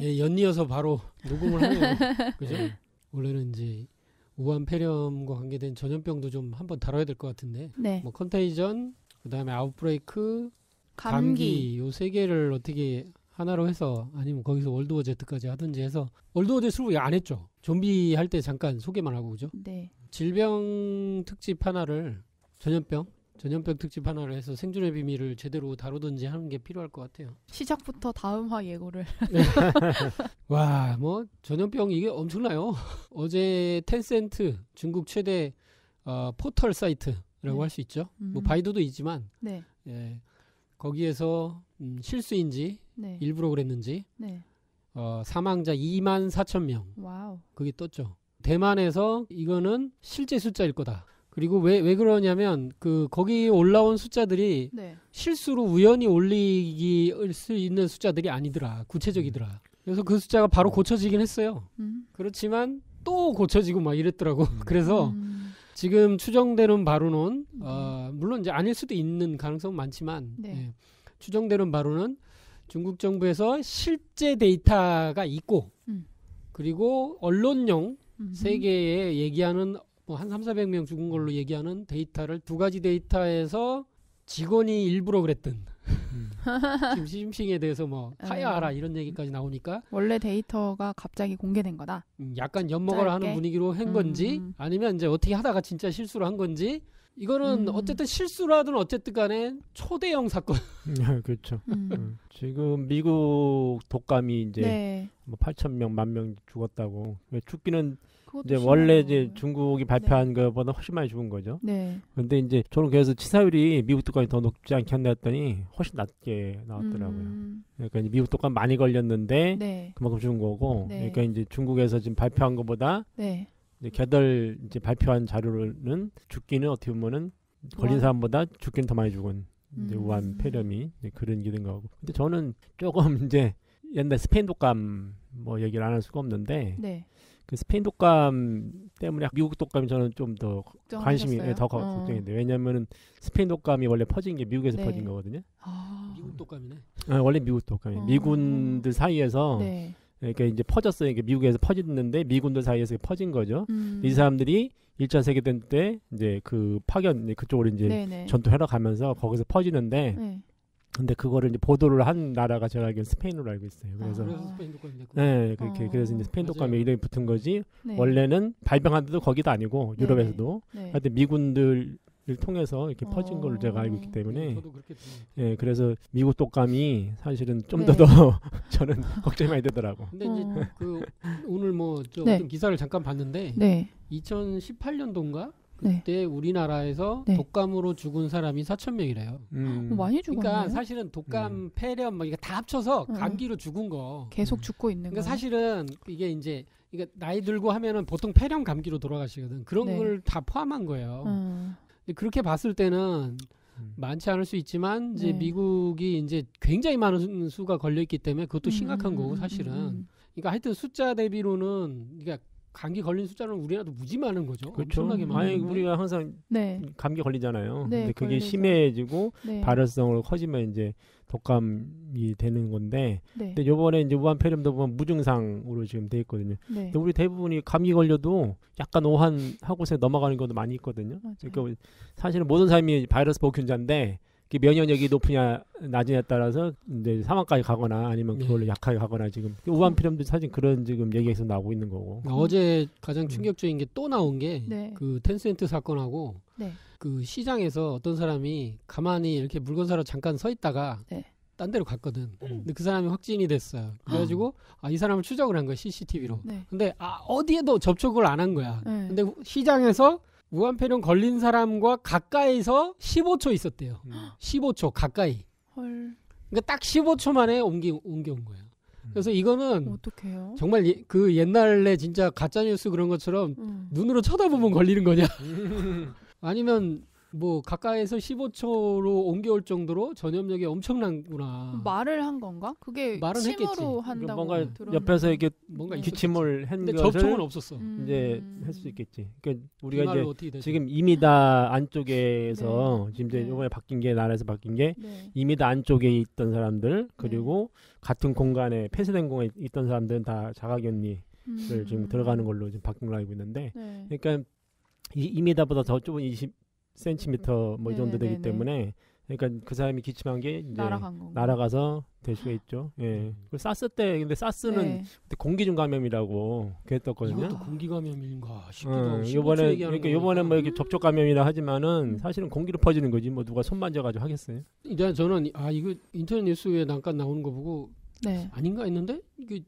네. 예, 연이어서 바로 녹음을 하네요. 그죠? 원래는 이제 우한 폐렴과 관계된 전염병도 좀 한번 다뤄야 될 것 같은데 네. 뭐 컨테이전, 그다음에 아웃브레이크, 감기. 요 세 개를 어떻게 하나로 해서 아니면 거기서 월드워 Z까지 하든지 해서 월드워 Z 수로 안 했죠. 좀비 할 때 잠깐 소개만 하고 그죠? 네. 질병 특집 하나를 전염병 특집 하나를 해서 생존의 비밀을 제대로 다루든지 하는 게 필요할 것 같아요. 시작부터 다음화 예고를. 와, 뭐 전염병 이게 엄청나요. 어제 텐센트 중국 최대 포털 사이트라고 네. 할 수 있죠. 뭐 바이두도 있지만 네. 예, 거기에서 실수인지 네. 일부러 그랬는지 네. 사망자 24,000명 와우. 그게 떴죠. 대만에서 이거는 실제 숫자일 거다. 그리고 왜 그러냐면 거기 올라온 숫자들이 네. 실수로 우연히 올리기 수 있는 숫자들이 아니더라. 구체적이더라. 그래서 그 숫자가 바로 고쳐지긴 했어요. 그렇지만 또 고쳐지고 막 이랬더라고. 그래서 지금 추정되는 바로는 물론 이제 아닐 수도 있는 가능성은 많지만 네. 예, 추정되는 바로는 중국 정부에서 실제 데이터가 있고 그리고 언론용 세계에 얘기하는 뭐 한 300~400명 죽은 걸로 얘기하는 데이터를 두 가지 데이터에서 직원이 일부러 그랬든 지금 시진핑에 대해서 뭐 하야하라 이런 얘기까지 나오니까 원래 데이터가 갑자기 공개된 거다. 약간 엿먹으라 하는 분위기로 한 건지 아니면 이제 어떻게 하다가 진짜 실수를 한 건지 이거는 어쨌든 실수라든 어쨌든 간에 초대형 사건. 그렇죠. 지금 미국 독감이 이제 네. 뭐 8,000명, 10,000명 죽었다고. 죽기는 이제 심해요. 원래 이제 중국이 발표한 것보다 훨씬 많이 죽은 거죠. 네. 근데 이제 저는 그래서 치사율이 미국 독감이 더 높지 않겠나 했더니 훨씬 낮게 나왔더라고요. 그러니까 이제 미국 독감 많이 걸렸는데 네. 그만큼 죽은 거고. 네. 그러니까 이제 중국에서 지금 발표한 것보다 네. 이제 개덜 이제 발표한 자료는 죽기는 어떻게 보면은 걸린 사람보다 죽기는 더 많이 죽은 이제 우한 폐렴이 이제 그런 게 된 거고. 근데 저는 조금 이제 옛날 스페인 독감 뭐 얘기를 안 할 수가 없는데 네. 그 스페인 독감 때문에 미국 독감이 저는 좀 더 관심이 더 걱정인데 왜냐면은 스페인 독감이 원래 퍼진 게 미국에서 네. 퍼진 거거든요. 미국 독감이네. 원래 미국 독감이 미군들 사이에서 네. 그러니까 이제 퍼졌어요. 이게 미국에서 퍼졌는데 미군들 사이에서 퍼진 거죠. 이 사람들이 1차 세계대전 때 이제 그 파견 그쪽으로 이제 네네. 전투하러 가면서 거기서 퍼지는데 네. 근데 그거를 이제 보도를 한 나라가 제가 알기로는 스페인으로 알고 있어요. 그래서 스페인 독감이 됐고. 네, 그렇게 그래서 이제 스페인 독감에 맞아요. 이름이 붙은 거지. 네. 원래는 발병한 데도 거기도 아니고 유럽에서도 네. 하여튼 미군들을 통해서 이렇게 퍼진 걸로 제가 알고 있기 때문에 저도 그렇게 들어요. 예, 그래서 미국 독감이 사실은 좀 네. 더 저는 걱정이 많이 되더라고. 근데 이제 오늘 뭐 네. 어떤 기사를 잠깐 봤는데 네. 2018년도인가 네. 그때 우리나라에서 네. 독감으로 죽은 사람이 4,000명이래요. 많이 죽었네요. 그러니까 사실은 독감, 폐렴 뭐 이거 다 합쳐서 감기로 죽은 거. 계속 죽고 있는 그러니까 거예요. 사실은 이게 이제 나이 들고 하면은 보통 폐렴 감기로 돌아가시거든. 그런 네. 걸 다 포함한 거예요. 근데 그렇게 봤을 때는 많지 않을 수 있지만 이제 네. 미국이 이제 굉장히 많은 수가 걸려 있기 때문에 그것도 심각한 거고 사실은. 그러니까 하여튼 숫자 대비로는 그러니까 감기 걸린 숫자는 우리나라도 무지 많은 거죠. 그렇죠. 엄청나게 많은데. 아니 우리가 항상 네. 감기 걸리잖아요. 네, 근데 그게 걸리죠. 심해지고 네. 발열성으로 커지면 이제 독감이 되는 건데. 네. 근데 요번에 이제 우한 폐렴도 보면 무증상으로 지금 돼 있거든요. 네. 근데 우리 대부분이 감기 걸려도 약간 오한하고서 넘어가는 것도 많이 있거든요. 맞아요. 그러니까 사실은 모든 사람이 바이러스 보균자인데 그 면역력이 높으냐 낮으냐에 따라서 이제 사망까지 가거나 아니면 그걸로 약하게 가거나 지금 우한 폐렴도 사실 그런 지금 얘기에서 나오고 있는 거고. 어제 가장 충격적인 게 또 나온 게 네. 그 텐센트 사건하고 네. 그 시장에서 어떤 사람이 가만히 이렇게 물건 사러 잠깐 서 있다가 네. 딴 데로 갔거든. 근데 그 사람이 확진이 됐어요. 그래가지고 이 사람을 추적을 한 거야 CCTV로. 네. 근데 어디에도 접촉을 안 한 거야. 네. 근데 시장에서 우한폐렴 걸린 사람과 가까이서 15초 있었대요. 15초 가까이. 헐. 그러니까 딱 15초 만에 옮겨온 거예요. 그래서 이거는 어떡해요? 정말 그 옛날에 진짜 가짜뉴스 그런 것처럼 눈으로 쳐다보면 걸리는 거냐? 아니면 뭐 가까이에서 15초로 옮겨올 정도로 전염력이 엄청난구나. 말을 한 건가? 그게 말은 침으로 했겠지. 한다고 뭔가 들었는데. 옆에서 이렇게 뭔가 네. 기침을 한 근데 것을 접촉은 없었어. 이제 할 수 있겠지. 그러니까 우리가 이제 비말로 어떻게 되죠? 지금 2m 안쪽에서 지금 이제 네. 이번에 바뀐 게 나라에서 바뀐 게 네. 2m 안쪽에 있던 사람들 그리고 같은 공간에 폐쇄된 공간에 있던 사람들은 다 자가격리를 지금 들어가는 걸로 지금 바뀐 걸로 알고 있는데 네. 그러니까 2m보다 더 좁은 20cm 뭐 이 정도 되기 네네네. 때문에 그러니까 그 사람이 기침한 게 이제 날아간 건가? 날아가서 될 수가 있죠. 예. 그리고 사스 때 근데 사스는 네. 그때 공기중 감염이라고 그랬었거든요. 이것도 공기 감염인가 싶기도 하고. 어, 15초 요번에 얘기하는 그러니까 거 요번에 뭐 이렇게 음. 접촉 감염이라 하지만은 사실은 공기로 퍼지는 거지 뭐 누가 손 만져가지고 하겠어요. 이제 저는 이거 인터넷 뉴스에 잠깐 나오는 거 보고 네. 아닌가 했는데 이게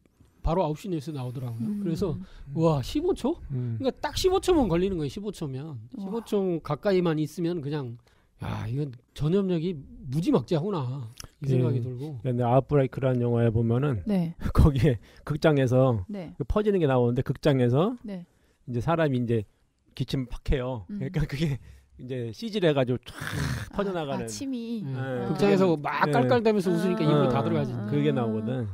바로 9시 뉴스 나오더라고요. 그래서 음. 와 15초? 그러니까 딱 15초면 걸리는 거예요. 15초면 15초 가까이만 있으면 그냥 야 이건 전염력이 무지막지하구나 이 생각이 들고. 근데 아웃브레이크라는 영화에 보면은 네. 거기에 극장에서 네. 그 퍼지는 게 나오는데 극장에서 네. 이제 사람이 이제 기침 팍 해요. 그러니까 그게 이제 CG를 해가지고 쫙 퍼져나가는. 침이. 네. 아. 극장에서 막 네. 깔깔대면서 웃으니까 입으로 다 아. 들어가지. 그게 나오거든.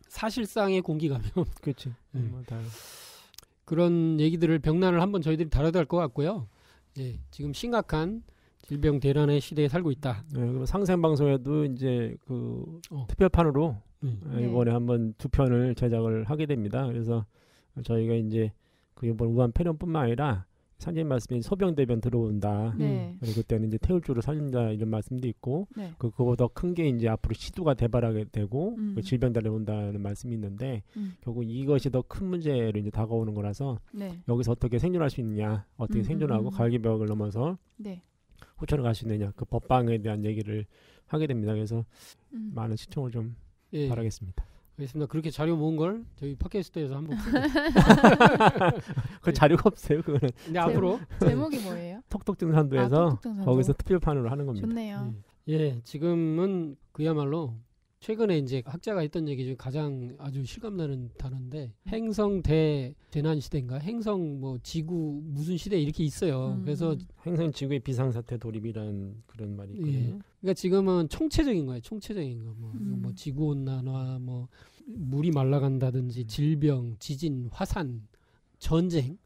사실상의 공기 감염. 그렇지. 뭐 그런 얘기들을 병난을 한번 저희들이 다뤄야 될 것 같고요. 예, 지금 심각한 질병 대란의 시대에 살고 있다. 네, 그리고 상생 방송에도 이제 그 특별판으로 네. 이번에 한번 2편을 제작을 하게 됩니다. 그래서 저희가 이제 그 이번 우한 폐렴뿐만 아니라 선생님 말씀이 소병대변 들어온다. 네. 그리고 그때는 이제 태울주로 살린다 이런 말씀도 있고 네. 그거보다 큰 게 이제 앞으로 시두가 대발하게 되고 음. 그 질병 달려온다는 말씀이 있는데 결국 이것이 더 큰 문제로 이제 다가오는 거라서 네. 여기서 어떻게 생존할 수 있느냐, 어떻게 생존하고 갈기벽을 넘어서 네. 호천을 갈 수 있느냐, 그 법방에 대한 얘기를 하게 됩니다. 그래서 많은 시청을 좀 예, 바라겠습니다. 알겠습니다. 그렇게 자료 모은 걸 저희 팟캐스트에서 한번 그 자료가 없어요. 그거는 근데 앞으로 제목이 뭐예요? 톡톡증산도에서 톡톡증산도. 거기서 특별판으로 하는 겁니다. 좋네요. 예, 지금은 그야말로 최근에 이제 학자가 했던 얘기 중에 가장 아주 실감나는 단어인데 행성 대재난 시대인가 행성 뭐 지구 무슨 시대 이렇게 있어요. 그래서 행성 지구의 비상사태 돌입이라는 그런 말이 있거든요. 예. 그러니까 지금은 총체적인 거예요. 총체적인 거. 뭐 지구 온난화, 뭐 물이 말라간다든지 질병, 지진, 화산, 전쟁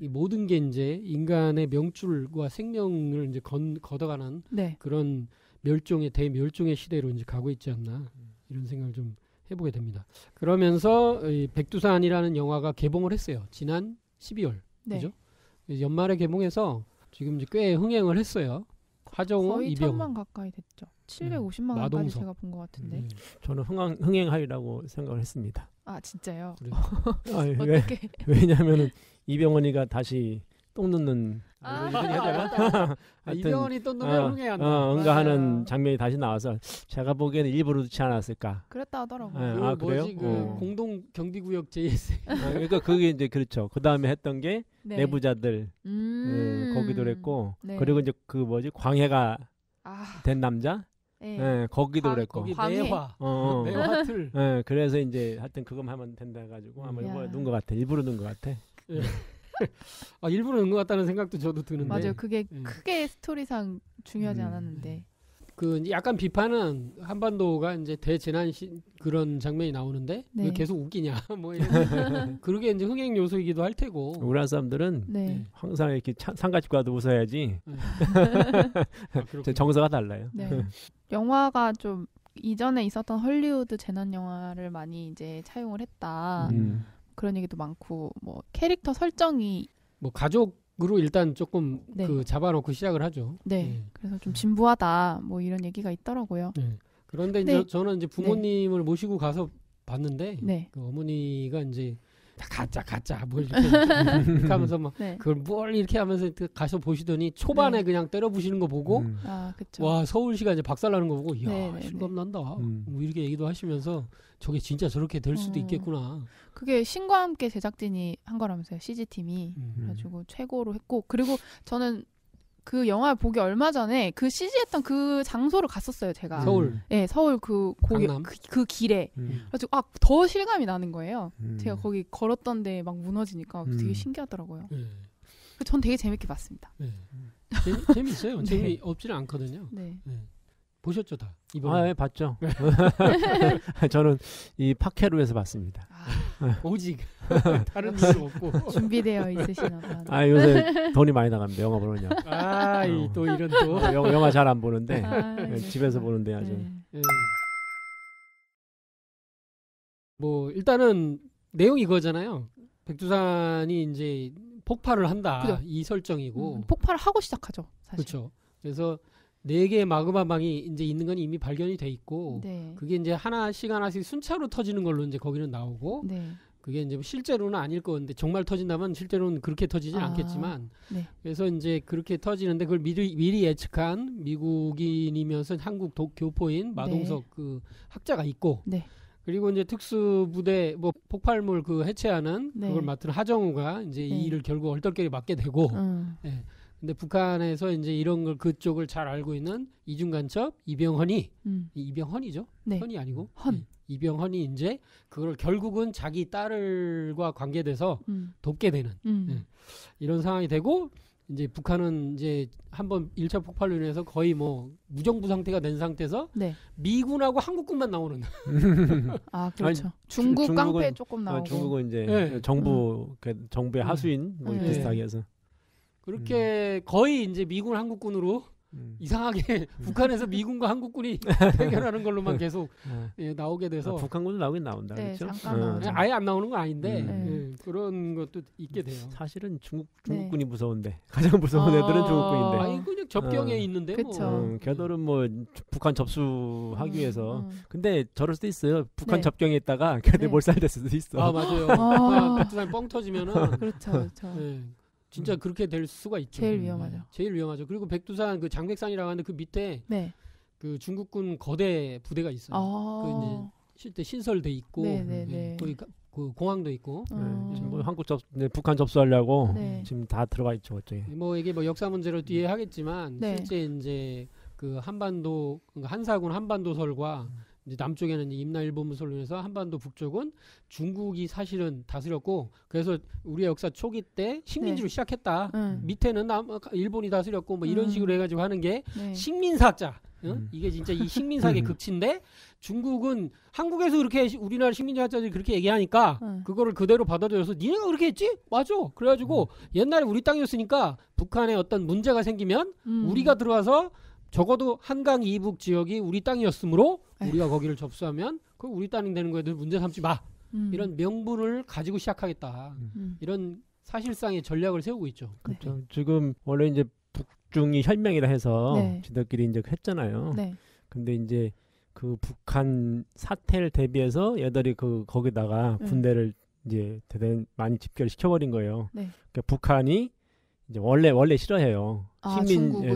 이 모든 게 이제 인간의 명줄과 생명을 이제 걷어가는 네. 그런 대멸종의 시대로 이제 가고 있지 않나 이런 생각을 좀 해보게 됩니다. 그러면서 이 백두산이라는 영화가 개봉을 했어요. 지난 12월, 네. 그죠? 연말에 개봉해서 지금 이제 꽤 흥행을 했어요. 하정우, 거의 이병헌. 1000만 가까이 됐죠. 750만 원까지 마동석. 제가 본 것 같은데. 저는 흥행하리라고 생각을 했습니다. 아 진짜요? 그래요. 아니, 어떻게? 왜냐하면은 이병헌이가 다시 똥 넣는 이병헌이 또 노래 흥행한다. 응가하는 장면이 다시 나와서 제가 보기에는 일부러 넣지 않았을까. 그랬다 하더라고요. 네. 그 아, 그래요? 뭐지 그 공동 경비구역 JS. 그러니까 그게 이제 그렇죠. 그 다음에 했던 게 네. 내부자들 거기도 그랬고 네. 그리고 이제 그 뭐지 광해가 아, 된 남자 네. 네, 거기도 그랬고 거기 광해. 매화, 어. 매화틀. 네, 그래서 이제 하여튼 그것만 하면 된다 해가지고 아마 야. 이번에 넣은 것 같아. 일부러 넣은 것 같아. 일부러 넣은 것 같다는 생각도 저도 드는데. 맞아요. 그게 음. 크게 스토리상 중요하지 않았는데. 그 약간 비판은 한반도가 이제 대재난 그런 장면이 나오는데 네. 왜 계속 웃기냐 뭐 이런 그러게 이제 흥행 요소이기도 할 테고. 우리나라 사람들은 네. 항상 이렇게 상가집 가도 웃어야지. 그렇군요. 정서가 달라요. 네. 영화가 좀 이전에 있었던 헐리우드 재난 영화를 많이 이제 차용을 했다. 그런 얘기도 많고 뭐 캐릭터 설정이 뭐 가족으로 일단 조금 네. 그 잡아놓고 시작을 하죠. 네. 그래서 좀 진부하다 뭐 이런 얘기가 있더라고요. 네. 그런데 네. 이제 저는 이제 부모님을 모시고 가서 봤는데 네. 그 어머니가 이제 가짜 뭘 이렇게 하면서 막 네. 그걸 뭘 이렇게 하면서 가서 보시더니 초반에 네. 그냥 때려 부시는 거 보고 아, 그렇죠. 와 서울시가 이제 박살나는 거 보고 이야 네, 네, 실감 난다 음. 뭐 이렇게 얘기도 하시면서 저게 진짜 저렇게 될 수도 어. 있겠구나. 그게 신과 함께 제작진이 한 거라면서요. CG팀이. 그래가지고 최고로 했고 그리고 저는 그 영화 보기 얼마 전에 그 CG했던 그 장소를 갔었어요. 제가. 서울. 네, 서울 그 거기 강남? 그 길에. 그래가지고 더 실감이 나는 거예요. 제가 거기 걸었던 데 막 무너지니까 되게 신기하더라고요. 네. 전 되게 재밌게 봤습니다. 네. 재미있어요. 네. 재미없지는 않거든요. 네. 네. 보셨죠 다? 이번에? 예, 봤죠. 저는 이 팟캐로에서 봤습니다. 오직 다른 이유 없고. 준비되어 있으시나 봐요. 요새 돈이 많이 나갑니다. 영화 보느냐. 또 이런 또. 영화 잘 안 보는데 네. 집에서 보는데 아주. 네. 예. 뭐 일단은 내용이 이거잖아요. 백두산이 이제 폭발을 한다. 그죠. 이 설정이고. 폭발을 하고 시작하죠. 사실. 그렇죠. 그래서 4개의 마그마방이 이제 있는 건 이미 발견이 돼 있고 네. 그게 이제 하나씩 순차로 터지는 걸로 이제 거기는 나오고 네. 그게 이제 실제로는 아닐 건데 정말 터진다면 실제로는 그렇게 터지진 않겠지만 네. 그래서 이제 그렇게 터지는데 그걸 미리 예측한 미국인이면서 한국 교포인 마동석 네. 그 학자가 있고 네. 그리고 이제 특수부대 뭐 폭발물 그 해체하는 네. 그걸 맡은 하정우가 이제 이 네. 일을 결국 얼떨결에 맡게 되고 예. 근데 북한에서 이제 이런 걸 그쪽을 잘 알고 있는 이중간첩 이병헌이 이병헌이죠? 네. 헌이 아니고 헌. 예. 이병헌이 이제 그걸 결국은 자기 딸과 관계돼서 돕게 되는 예. 이런 상황이 되고 이제 북한은 이제 한번 1차 폭발로 인해서 거의 뭐 무정부 상태가 된 상태에서 네. 미군하고 한국군만 나오는 아 그렇죠. 아니, 중국 중국은- 깡패 조금 나오고. 중국은 이제 네. 정부의 하수인 뭐 네. 비슷하게 해서 그렇게 거의 이제 미군 한국군으로 이상하게 북한에서 미군과 한국군이 대결하는 걸로만 계속 예, 나오게 돼서 북한군도 나오긴 나온다. 네, 그렇죠? 잠깐 나오죠. 아예 안 나오는 건 아닌데 네. 예, 그런 것도 있게 돼요. 사실은 네. 중국군이 무서운데 가장 무서운 애들은 중국군인데. 아니 그냥 접경에 있는데 그쵸. 뭐. 걔들은 뭐 북한 접수하기 위해서. 음. 근데 저럴 수도 있어요. 북한 네. 접경에 있다가 걔들 네. 몰살될 수도 있어. 아 맞아요. 아. 백두산이 뻥 터지면은 그렇죠, 그렇죠. 예, 진짜 그렇게 될 수가 있죠. 제일 위험하죠. 제일 위험하죠. 그리고 백두산 그 장백산이라고 하는데 그 밑에 네. 그 중국군 거대 부대가 있어요. 그 이제 실제 신설돼 있고 네네네. 거기 그 공항도 있고 음. 뭐 북한 접수하려고 네. 지금 다 들어가 있죠, 그쪽에. 뭐 이게 뭐 역사 문제로 뒤에 하겠지만 네. 실제 이제 그 한반도 그러니까 한사군 한반도설과 이제 남쪽에는 임나일본무설로 인해서 한반도 북쪽은 중국이 사실은 다스렸고 그래서 우리의 역사 초기 때 식민지로 네. 시작했다. 밑에는 일본이 다스렸고 뭐 이런 식으로 해가지고 하는 게 네. 식민사학자. 이게 진짜 이 식민사학의 극치인데 중국은 한국에서 그렇게 우리나라 식민지학자들이 그렇게 얘기하니까 그거를 그대로 받아들여서 니네가 그렇게 했지? 맞아. 그래가지고 옛날에 우리 땅이었으니까 북한에 어떤 문제가 생기면 우리가 들어와서 적어도 한강 이북 지역이 우리 땅이었으므로 우리가 거기를 접수하면 그 우리 땅이 되는 거에 문제 삼지 마. 이런 명분을 가지고 시작하겠다. 이런 사실상의 전략을 세우고 있죠. 그렇죠. 지금 원래 이제 북중이 혈맹이라 해서 네. 지들끼리 이제 했잖아요. 네. 근데 이제 그 북한 사태를 대비해서 얘들이 거기다가 군대를 이제 대단히 많이 집결을 시켜버린 거예요. 네. 그러니까 북한이 이제 원래 싫어해요.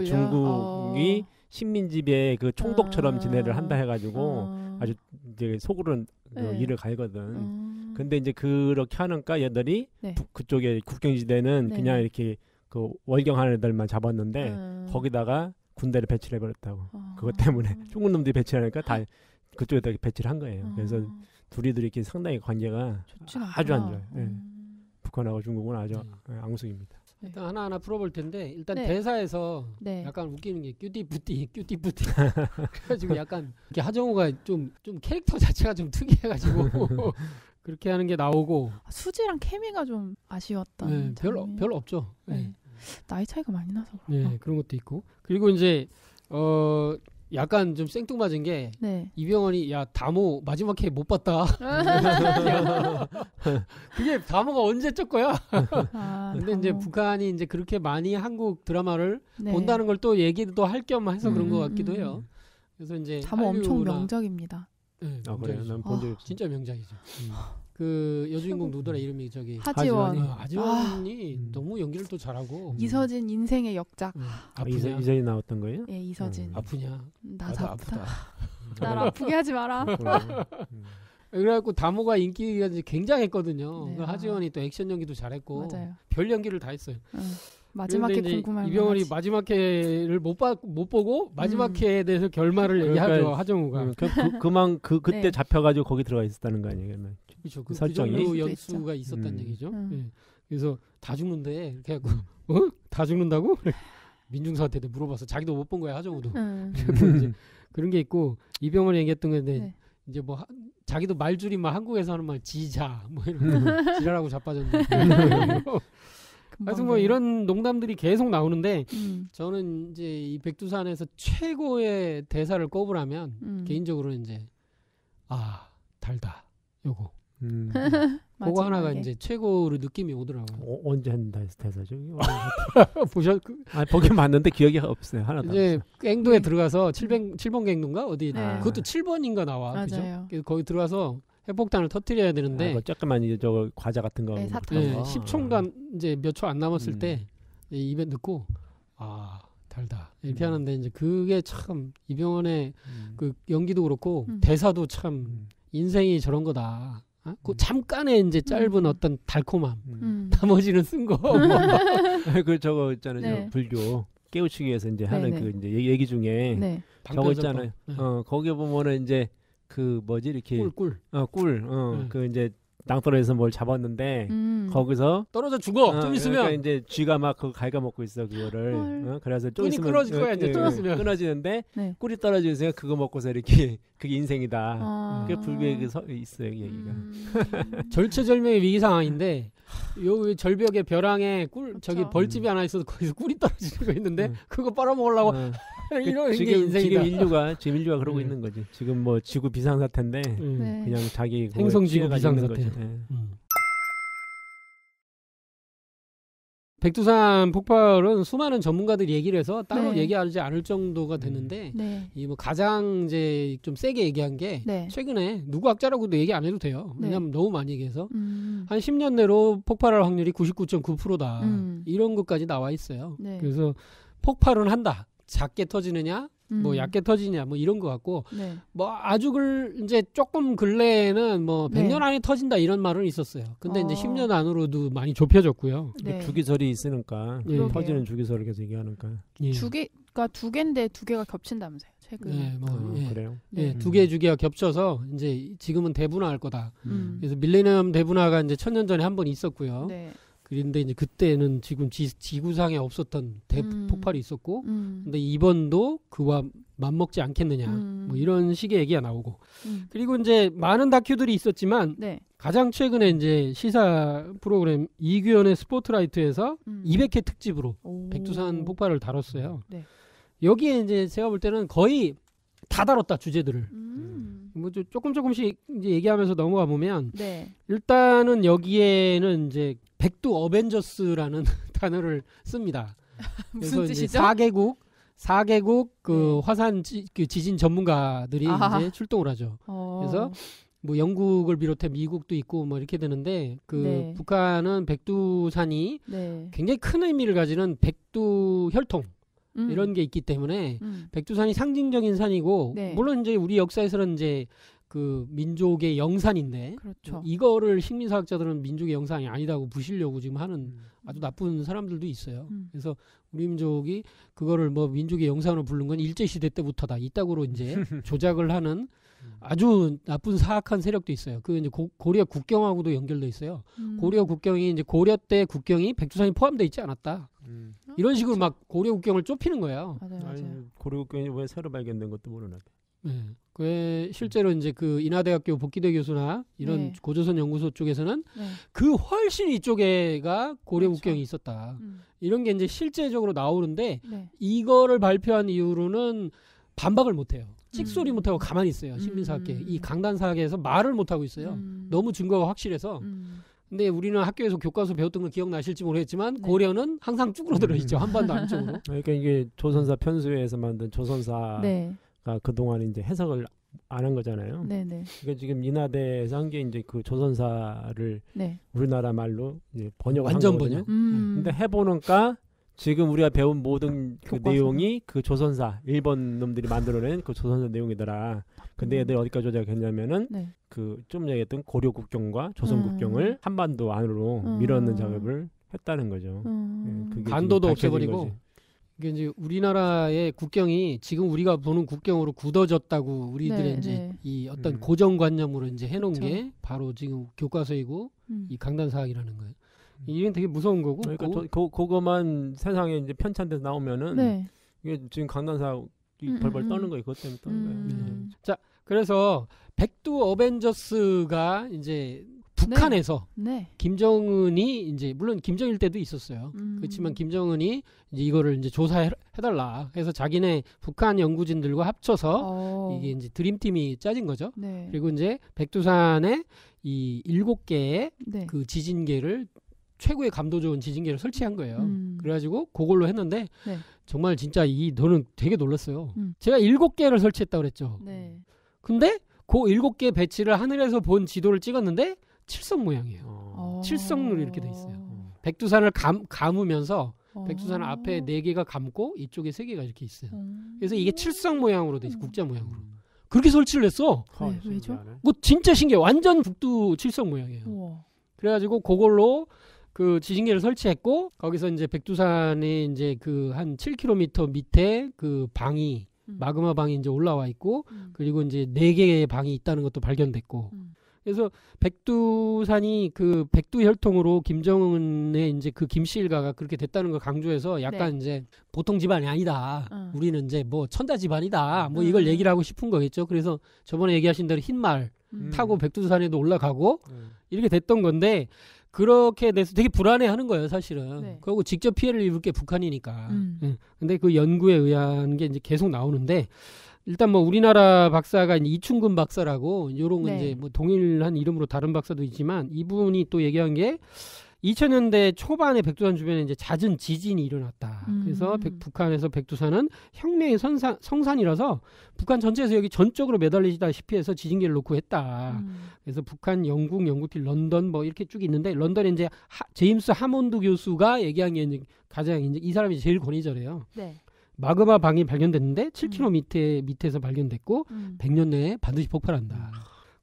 중국이 식민지배의 그 총독처럼 지내를 한다 해가지고 아주 이제 속으로는 네. 이를 갈거든. 근데 이제 그렇게 하니까 얘들이 네. 그쪽에 국경지대는 네. 그냥 이렇게 그 월경하는 애들만 잡았는데 거기다가 군대를 배치를 해버렸다고. 그것 때문에 중국 놈들이 배치하니까 다 그쪽에다 배치를 한 거예요. 그래서 둘이들이 이렇게 상당히 관계가 아주 안 좋아요. 네. 북한하고 중국은 아주 앙숙입니다. 일단 하나하나 풀어볼 텐데 일단 네. 대사에서 네. 약간 웃기는 게 큐티푸티 그래가지고 약간 이렇게 하정우가 좀 캐릭터 자체가 좀 특이해가지고 그렇게 하는 게 나오고 수지랑 케미가 좀 아쉬웠던 네, 장면이. 별로 없죠. 네. 네. 나이 차이가 많이 나서 네, 그런 것도 있고 그리고 이제 약간 좀 생뚱맞은 게 네. 이병헌이 야 다모 마지막 회 못 봤다. 그게 다모가 언제 적 거야? 근데 이제 북한이 이제 그렇게 많이 한국 드라마를 네. 본다는 걸 또 얘기도 할 겸 해서 그런 것 같기도 해요. 그래서 이제 다모 엄청 한류나- 명작입니다. 네, 그래요? 명작이죠. 난 본 적이 없어. 진짜 명작이죠. 그 여주인공 누구더라 이름이 저기 하지원. 하지원이 너무 연기를 또 잘하고 이서진 인생의 역작. 아프냐? 이전에 나왔던 거예요? 예, 이서진. 아프냐? 나도 아프다. 음. 날 아프게 하지 마라. 그래갖고 다모가 인기가 이제 굉장했거든요. 네, 그 하지원이 또 액션 연기도 잘했고 맞아요. 별 연기를 다 했어요. 마지막에 그런데 이제 궁금한 이병헌이 거지. 마지막 회를 못 보고 마지막 회에 대해서 결말을 그러니까, 얘기하죠. 하정우가. 그때 네. 잡혀가지고 거기 들어가 있었다는 거 아니에요? 그러면 그렇죠. 그 설정이? 정도 있죠. 연수가 있었다는 얘기죠. 음. 네. 그래서 다 죽는데 이렇게 하고 다 죽는다고? 민중사한테도 물어봐서 자기도 못 본 거야 하정우도. 이제 그런 게 있고 이병헌이 얘기했던 건데 네. 이제 뭐 자기도 말줄이 막 한국에서 하는 말 지자 뭐 이런 지랄하고 자빠졌는데. 하여튼 뭐 이런 농담들이 계속 나오는데 저는 이제 이 백두산에서 최고의 대사를 꼽으라면 개인적으로는 이제 달다 요거. 그거 하나가 이제 최고로 느낌이 오더라고요. 언제 한 대사죠? 보긴 봤는데 기억이 없어요. 하나도. 이제 갱도에 들어가서 7번 갱도인가 어디 그것도 7번인가 나와. 맞아요. 그죠? 그래서 거기 들어가서 핵폭탄을 터뜨려야 되는데 조금만 이제 저거 과자 같은 거. 네, 10초간 이제 몇 초 안 남았을 때 입에 넣고 달다 이렇게 하는데 이제 그게 참 이병헌의 그 연기도 그렇고 대사도 참 인생이 저런 거다. 그 잠깐의 이제 짧은 어떤 달콤함, 나머지는 쓴 거. 그 저거 있잖아요, 네. 불교 깨우치기 위해서 이제 하는 그 이제 얘기 중에 저거 있잖아요. 거기 보면은 이제 그 뭐지 이렇게 꿀, 그 이제 낭떠러지에서 뭘 잡았는데 거기서 떨어져 죽어. 좀 있으면 그러니까 이제 쥐가 막 그거 갉아먹고 있어 그거를. 그래서 좀 있으면 끊어질 거야 이제 좀 있으면 끊어지는데 꿀이 떨어지면서 그거 먹고서 이렇게 그게 인생이다. 그게 불교에 있어요 얘기가. 절체절명의 위기 상황인데 요 절벽의 벼랑에 저기 벌집이 하나 있어서 거기서 꿀이 떨어지는 거 있는데 그거 빨아먹으려고 이런 게 인생이다. 지금 인류가 그러고 있는 거지. 지금 뭐 지구 비상사태인데 그냥 자기 행성지구 비상사태. 백두산 폭발은 수많은 전문가들이 얘기를 해서 따로 얘기하지 않을 정도가 됐는데 이 뭐 가장 이제 좀 세게 얘기한 게 최근에 누구 학자라고도 얘기 안 해도 돼요. 왜냐하면 너무 많이 얘기해서 한 10년 내로 폭발할 확률이 99.9%다. 이런 것까지 나와 있어요. 그래서 폭발은 한다. 작게 터지느냐, 뭐 얕게 터지냐, 뭐 이런 것 같고, 뭐 아주 이제 조금 근래에는 뭐 100년 안에 터진다 이런 말은 있었어요. 근데 이제 10년 안으로도 많이 좁혀졌고요. 주기설이 있으니까 터지는 주기설을 계속 얘기하니까. 주기가 두 개인데 두 개가 겹친다면서요. 최근에. 그래요. 두 개의 주기가 겹쳐서 이제 지금은 대분화할 거다. 그래서 밀레니엄 대분화가 이제 1000년 전에 한 번 있었고요. 그런데 이제 그때는 지금 지구상에 없었던 대폭발이 있었고, 근데 이번도 그와 맞먹지 않겠느냐, 뭐 이런 식의 얘기가 나오고, 그리고 이제 많은 다큐들이 있었지만 가장 최근에 이제 시사 프로그램 이규현의 스포트라이트에서 200회 특집으로 백두산 폭발을 다뤘어요. 여기에 이제 제가 볼 때는 거의 다 다뤘다 주제들을. 뭐 조금씩 이제 얘기하면서 넘어가 보면 일단은 여기에는 이제 백두 어벤져스라는 단어를 씁니다. 무슨 뜻이죠? 4개국 그 화산 그 지진 전문가들이 이제 출동을 하죠. 그래서 뭐 영국을 비롯해 미국도 있고 뭐 이렇게 되는데 그 북한은 백두산이 굉장히 큰 의미를 가지는 백두 혈통 이런 게 있기 때문에 백두산이 상징적인 산이고 물론 이제 우리 역사에서는 이제 그 민족의 영산인데 이거를 식민사학자들은 민족의 영산이 아니다고 부시려고 지금 하는 아주 나쁜 사람들도 있어요. 그래서 우리 민족이 그거를 뭐 민족의 영산으로 부른 건 일제시대 때부터다 이따구로 이제 조작을 하는 아주 나쁜 사악한 세력도 있어요. 그 이제 고려 국경하고도 연결돼 있어요. 고려 국경이 이제 고려 때 국경이 백두산이 포함되어 있지 않았다. 이런 식으로 막 고려 국경을 좁히는 거예요. 맞아요. 고려 국경이 왜 새로 발견된 것도 모르나. 그 실제로 이제 그 인하대학교 복기대 교수나 이런 고조선 연구소 쪽에서는 그 훨씬 이쪽에가 고려 국경이 있었다. 이런 게 이제 실제적으로 나오는데 이거를 발표한 이후로는 반박을 못 해요. 찍소리 못 하고 가만히 있어요. 식민사학계. 이 강단사학에서 말을 못 하고 있어요. 너무 증거가 확실해서. 근데 우리는 학교에서 교과서 배웠던 거 기억나실지 모르겠지만 고려는 항상 쭈그러들어 있죠. 한반도 안쪽으로. 그러니까 이게 조선사 편수에서 만든 조선사가 그동안 이제 해석을 안 한 거잖아요. 그러니까 지금 인하대에서 한 게 이제 그 조선사를 우리나라 말로 이제 번역한 완전 거거든요. 근데 해보니까 지금 우리가 배운 모든 그 내용이 그 조선사 일본 놈들이 만들어낸 그 조선사 내용이더라. 근데 얘들 어디까지 조작했냐면은 그 좀 얘기했던 고려 국경과 조선 국경을 한반도 안으로 밀어넣는 작업을 했다는 거죠. 그게 간도도 없애버리고. 이게 이제 우리나라의 국경이 지금 우리가 보는 국경으로 굳어졌다고 우리들의 이제 이 어떤 고정관념으로 이제 해놓은 게 바로 지금 교과서이고 이 강단사학이라는 거예요. 이게 되게 무서운 거고. 그러니까 그거만 세상에 이제 편찬돼서 나오면은 네. 이게 지금 강난사 벌벌 떠는 거 이것 때문에 떠는 거예요. 자, 그래서 백두 어벤져스가 이제 북한에서 네. 김정은이 이제 물론 김정일 때도 있었어요. 그렇지만 김정은이 이제 이거를 이제 조사해달라 해서 자기네 북한 연구진들과 합쳐서 이게 이제 드림팀이 짜진 거죠. 네. 그리고 이제 백두산에 이 7개의 네. 그 지진계를 최고의 감도 좋은 지진계를 설치한 거예요. 그래가지고 그걸로 했는데 네. 정말 진짜 저는 되게 놀랐어요. 제가 7개를 설치했다고 그랬죠. 네. 근데 그 7개 배치를 하늘에서 본 지도를 찍었는데 칠성 모양이에요. 칠성으로 이렇게 돼 있어요. 백두산을 감으면서 백두산 앞에 4개가 감고 이쪽에 3개가 이렇게 있어요. 그래서 이게 칠성 모양으로 돼 있어요. 국자 모양으로. 그렇게 설치를 했어. 네, 왜죠? 뭐 진짜 신기해. 완전 북두 칠성 모양이에요. 우와. 그래가지고 그걸로 그 지진계를 설치했고 거기서 이제 백두산에 이제 그 한 7km 밑에 그 방이 마그마 방이 이제 올라와 있고 그리고 이제 4개의 방이 있다는 것도 발견됐고 그래서 백두산이 그 백두혈통으로 김정은의 이제 그 김씨 일가가 그렇게 됐다는 걸 강조해서 약간 이제 보통 집안이 아니다. 우리는 이제 뭐 천자 집안이다. 뭐 이걸 얘기를 하고 싶은 거겠죠. 그래서 저번에 얘기하신 대로 흰말 타고 백두산에도 올라가고 이렇게 됐던 건데 그렇게 돼서 되게 불안해하는 거예요, 사실은. 네. 그리고 직접 피해를 입을 게 북한이니까. 근데 그 연구에 의한 게 이제 계속 나오는데 일단 뭐 우리나라 박사가 이충근 박사라고 요런 네. 이제 뭐 동일한 이름으로 다른 박사도 있지만 이분이 또 얘기한 게 2000년대 초반에 백두산 주변에 이제 잦은 지진이 일어났다. 그래서 북한에서 백두산은 혁명의 성산이라서 북한 전체에서 여기 전적으로 매달리다시피 해서 지진계를 놓고 했다. 그래서 북한, 영국, 영국팀, 런던 뭐 이렇게 쭉 있는데 런던에 이제 제임스 하몬드 교수가 얘기한 게 이제 가장 이제 이 사람이 제일 권위자래요. 네. 마그마 방이 발견됐는데 7km 밑에서 발견됐고 100년 내에 반드시 폭발한다.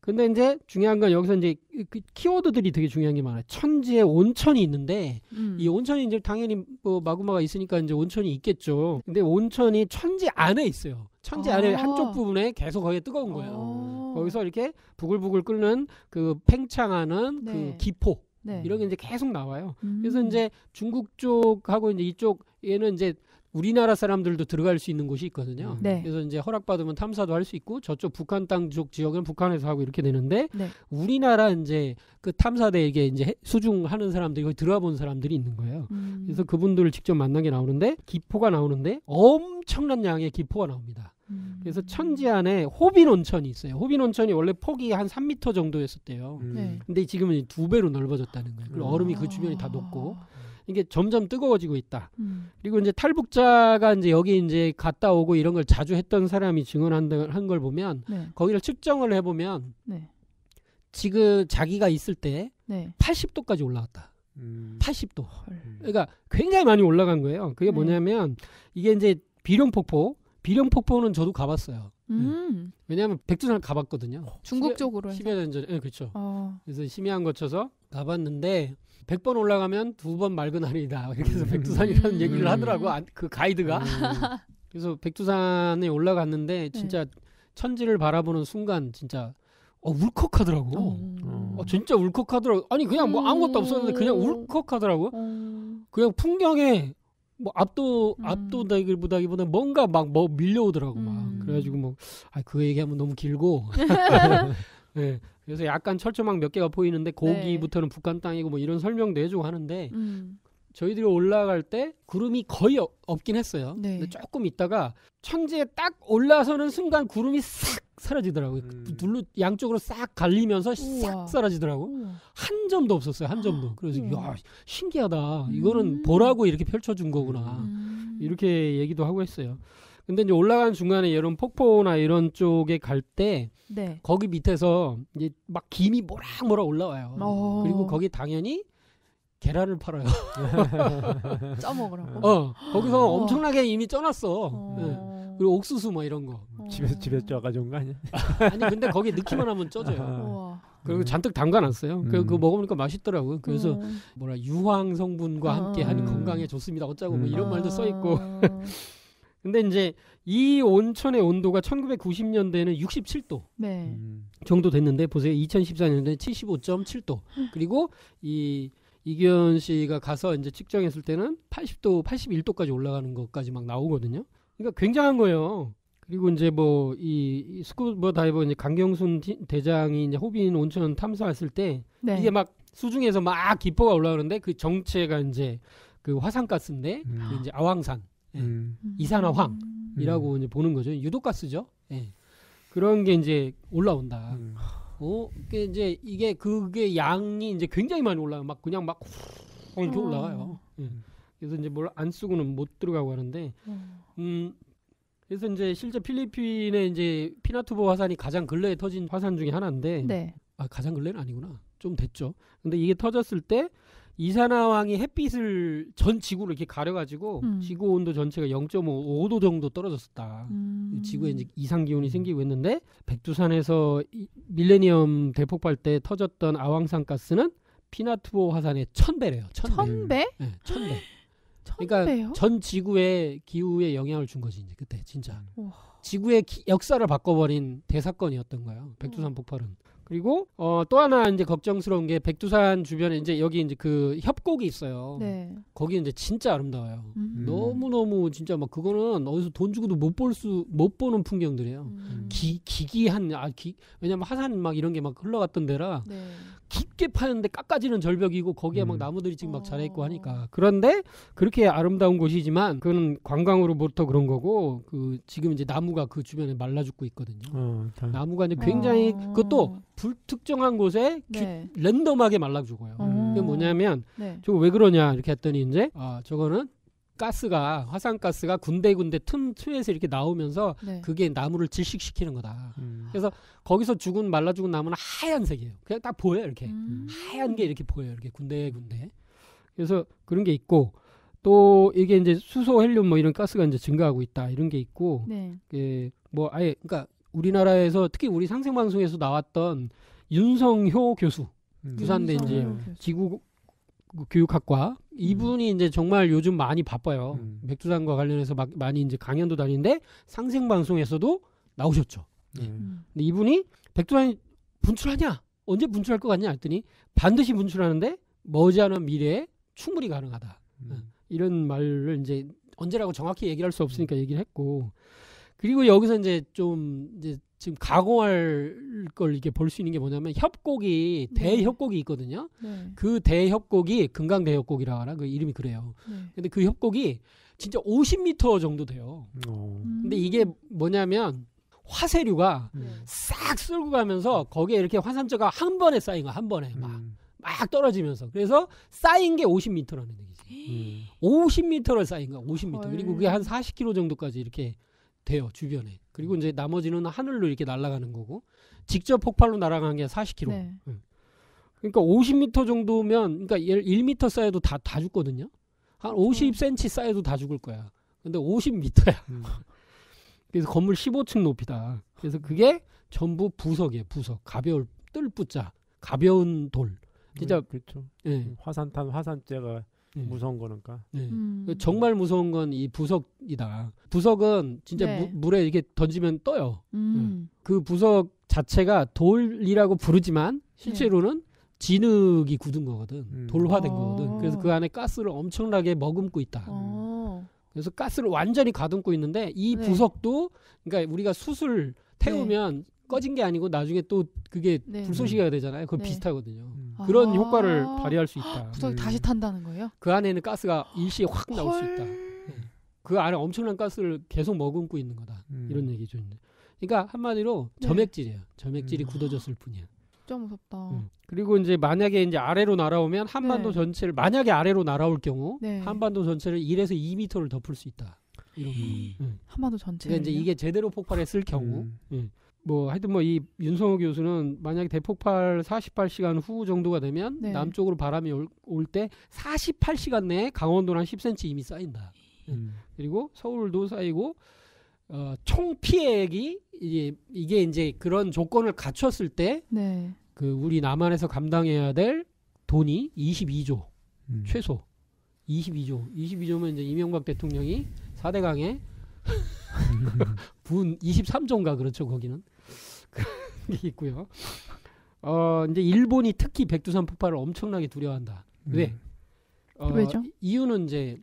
근데 이제 중요한 건 여기서 이제 그 키워드들이 되게 중요한 게 많아요. 천지에 온천이 있는데 이 온천이 이제 당연히 뭐 마그마가 있으니까 이제 온천이 있겠죠. 근데 온천이 천지 안에 있어요. 천지 안에 한쪽 부분에 계속 거기에 뜨거운 거예요. 거기서 이렇게 부글부글 끓는 그 팽창하는 네. 그 기포 네. 이런 게 이제 계속 나와요. 그래서 이제 중국 쪽하고 이제 이쪽에는 이제 우리나라 사람들도 들어갈 수 있는 곳이 있거든요. 네. 그래서 이제 허락받으면 탐사도 할 수 있고 저쪽 북한 땅 쪽 지역은 북한에서 하고 이렇게 되는데 네. 우리나라 이제 그 탐사대에 이제 수중하는 사람들이 거기 들어가 본 사람들이 있는 거예요. 그래서 그분들을 직접 만난 게 나오는데 기포가 나오는데 엄청난 양의 기포가 나옵니다. 그래서 천지 안에 호빈 온천이 있어요. 호빈 온천이 원래 폭이 한 3m 정도였었대요. 네. 근데 지금은 2배로 넓어졌다는 거예요. 그리고 얼음이 그 주변이 다 녹고 이게 점점 뜨거워지고 있다. 그리고 이제 탈북자가 이제 여기 이제 갔다 오고 이런 걸 자주 했던 사람이 증언한 걸 보면 네. 거기를 측정을 해보면 네. 지금 자기가 있을 때 네. 80도까지 올라갔다. 80도. 헐. 그러니까 굉장히 많이 올라간 거예요. 그게 뭐냐면 이게 이제 비룡폭포는 저도 가봤어요. 왜냐하면 백두산을 가봤거든요. 중국 쪽으로 10여 년 전에. 네, 그렇죠. 어. 그래서 심야항 거쳐서 가봤는데 100번 올라가면 2번 맑은 하늘이다. 이렇게 해서 백두산이라는 얘기를 하더라고. 그 가이드가. 그래서 백두산에 올라갔는데 진짜 천지를 바라보는 순간 진짜 울컥하더라고. 진짜 울컥하더라고. 아니 그냥 뭐 아무것도 없었는데 그냥 울컥하더라고. 그냥 풍경에 뭐 압도되기보다 뭔가 막 뭐 밀려오더라고 막. 그래가지고 뭐 그 얘기하면 너무 길고. 네. 그래서 약간 철조망 몇 개가 보이는데 거기부터는 북한 땅이고 뭐 이런 설명도 해주고 하는데 저희들이 올라갈 때 구름이 거의 없긴 했어요. 네. 근데 조금 있다가 천지에 딱 올라서는 순간 구름이 싹 사라지더라고요. 둘로 양쪽으로 싹 갈리면서 싹 사라지더라고. 한 점도 없었어요. 한 점도. 그래서 야 신기하다. 이거는 보라고 이렇게 펼쳐준 거구나. 이렇게 얘기도 하고 했어요. 근데 이제 올라가는 중간에 이런 폭포나 이런 쪽에 갈 때 네. 거기 밑에서 이제 막 김이 모락모락 올라와요. 그리고 거기 당연히 계란을 팔아요. 쪄먹으라고. 거기서 엄청나게 이미 쪄놨어. 네. 그리고 옥수수 뭐 이런 거. 집에서 쪄가지고 거 아니야? 아니 근데 거기 넣기만 하면 쪄져요. 그리고 잔뜩 담가놨어요. 그거 먹으니까 맛있더라고요. 그래서 뭐라 유황 성분과 함께 하는 건강에 좋습니다. 어쩌고 뭐 이런 말도 써 있고. 근데 이제 이 온천의 온도가 1990년대에는 67도 네. 정도 됐는데 보세요. 2014년도에 75.7도. 그리고 이 이규현 씨가 가서 이제 측정했을 때는 80도, 81도까지 올라가는 것까지 막 나오거든요. 그러니까 굉장한 거예요. 그리고 이제 뭐 이 스쿠버 다이버 이제 강경순 대장이 이제 호빈 온천 탐사했을 때 네. 이게 막 수중에서 막 기포가 올라오는데 그 정체가 이제 그 화산가스인데 그 이제 아황산, 이산화황이라고 이제 보는 거죠. 유독가스죠. 예. 그런 게 이제 올라온다. 그게 이제 그게 양이 이제 굉장히 많이 올라요. 막 그냥 막 이렇게 올라가요. 예. 그래서 이제 뭘 안 쓰고는 못 들어가고 하는데, 그래서 이제 실제 필리핀의 이제 피나투보 화산이 가장 근래에 터진 화산 중에 하나인데, 네. 아 가장 근래는 아니구나. 좀 됐죠. 근데 이게 터졌을 때 이산화황이 햇빛을 전 지구를 이렇게 가려가지고 지구 온도 전체가 0.5도 정도 떨어졌었다. 지구에 이제 이상 기온이 생기고 있는데 백두산에서 밀레니엄 대폭발 때 터졌던 아황산 가스는 피나투보 화산의 1000배래요. 1000배? 네, 1000배. 그러니까 전 지구의 기후에 영향을 준 거지 이제 그때 진짜. 우와. 지구의 역사를 바꿔버린 대사건이었던 거예요. 백두산 폭발은. 그리고 또 하나 이제 걱정스러운 게 백두산 주변에 이제 여기 이제 그 협곡이 있어요. 네. 거기 이제 진짜 아름다워요. 너무 진짜 막 그거는 어디서 돈 주고도 못 보는 풍경들이에요. 기기한 왜냐면 화산 막 이런 게 막 흘러갔던 데라 네. 깊게 파는데 깎아지는 절벽이고 거기에 막 나무들이 지금 막 자라 있고 하니까. 그런데 그렇게 아름다운 곳이지만 그거는 관광으로부터 그런 거고 그 지금 이제 나무가 그 주변에 말라 죽고 있거든요. 나무가 이제 굉장히 그것도 불특정한 곳에 네. 랜덤하게 말라 죽어요. 그게 뭐냐면 네. 저거 왜 그러냐 이렇게 했더니 이제 저거는 화산가스가 군데군데 틈에서 이렇게 나오면서 네. 그게 나무를 질식시키는 거다. 그래서 거기서 말라 죽은 나무는 하얀색이에요. 그냥 딱 보여요, 이렇게. 하얀 게 이렇게 보여요, 이렇게 군데군데. 그래서 그런 게 있고, 또 이게 이제 수소, 헬륨 뭐 이런 가스가 이제 증가하고 있다, 이런 게 있고, 네. 그러니까 우리나라에서 특히 우리 상생방송에서 나왔던 윤성효 교수, 부산대 이제 지구 교육학과 이분이 이제 정말 요즘 많이 바빠요. 백두산과 관련해서 많이 이제 강연도 다니는데 상생방송에서도 나오셨죠. 근데 이분이 백두산이 분출하냐? 언제 분출할 것 같냐? 했더니 반드시 분출하는데 머지않은 미래에 충분히 가능하다. 이런 말을 이제 언제라고 정확히 얘기를 할 수 없으니까 얘기를 했고, 그리고 여기서 이제 좀 이제 지금 가공할 걸 이렇게 볼 수 있는 게 뭐냐면 협곡이 대협곡이 있거든요. 네. 그 대협곡이 금강 대협곡이라 하나 그 이름이 그래요. 네. 근데 그 협곡이 진짜 50m 정도 돼요. 근데 이게 뭐냐면 화쇄류가 싹 쓸고 가면서 거기에 이렇게 화산재가 한 번에 쌓인 거 한 번에 막 떨어지면서 그래서 쌓인 게 50m라는 얘기지. 50m를 쌓인 거야. 50m. 그리고 그게 한 40km 정도까지 이렇게 돼요, 주변에. 그리고 이제 나머지는 하늘로 이렇게 날아가는 거고, 직접 폭발로 날아가는 게 40km. 네. 그러니까 50m 정도면, 그러니까 1m 쌓여도 다 죽거든요. 한 50cm 쌓여도 다 죽을 거야. 근데 50m야. 그래서 건물 15층 높이다. 그래서 그게 전부 부석이에요, 부석. 가벼울 뜰부자, 가벼운 돌. 진짜 그렇죠. 네. 화산재가 무서운 거니까. 네. 정말 무서운 건 이 부석이다. 부석은 진짜 네. 물에 이렇게 던지면 떠요. 그 부석 자체가 돌이라고 부르지만 실제로는 진흙이 굳은 거거든. 돌화된 거거든. 그래서 그 안에 가스를 엄청나게 머금고 있다. 그래서 가스를 완전히 가둔고 있는데 이 네. 부석도 그러니까 우리가 숯을 태우면 네. 꺼진 게 아니고 나중에 또 그게 네. 불쏘시개가 되잖아요. 그건 네. 비슷하거든요. 그런 효과를 발휘할 수 있다. 부석이 다시 탄다는 거예요? 그 안에는 가스가 일시에 확 나올 수 있다. 그 안에 엄청난 가스를 계속 머금고 있는 거다. 이런 얘기죠. 그러니까 한마디로 네. 점액질이에요. 점액질이 굳어졌을 뿐이야. 진짜 무섭다. 그리고 이제 만약에 이제 아래로 날아오면 한반도 네. 전체를 만약에 아래로 날아올 경우 네. 한반도 전체를 1에서 2m를 덮을 수 있다. 이런 한반도 전체. 그러니까 이제 이게 제대로 폭발했을 경우. 뭐 하여튼 뭐 이 윤성호 교수는 만약에 대폭발 48시간 후 정도가 되면 네. 남쪽으로 바람이 올 때 48시간 내에 강원도는 한 10cm 이미 쌓인다. 그리고 서울도 쌓이고 총 피해액이 이게 이제 그런 조건을 갖췄을 때 네. 그 우리 남한에서 감당해야 될 돈이 22조 최소 22조면 이제 이명박 대통령이 4대강에 분 23조인가 그렇죠 거기는 그게 있고요. 이제 일본이 특히 백두산 폭발을 엄청나게 두려워한다. 왜? 왜죠? 이유는 이제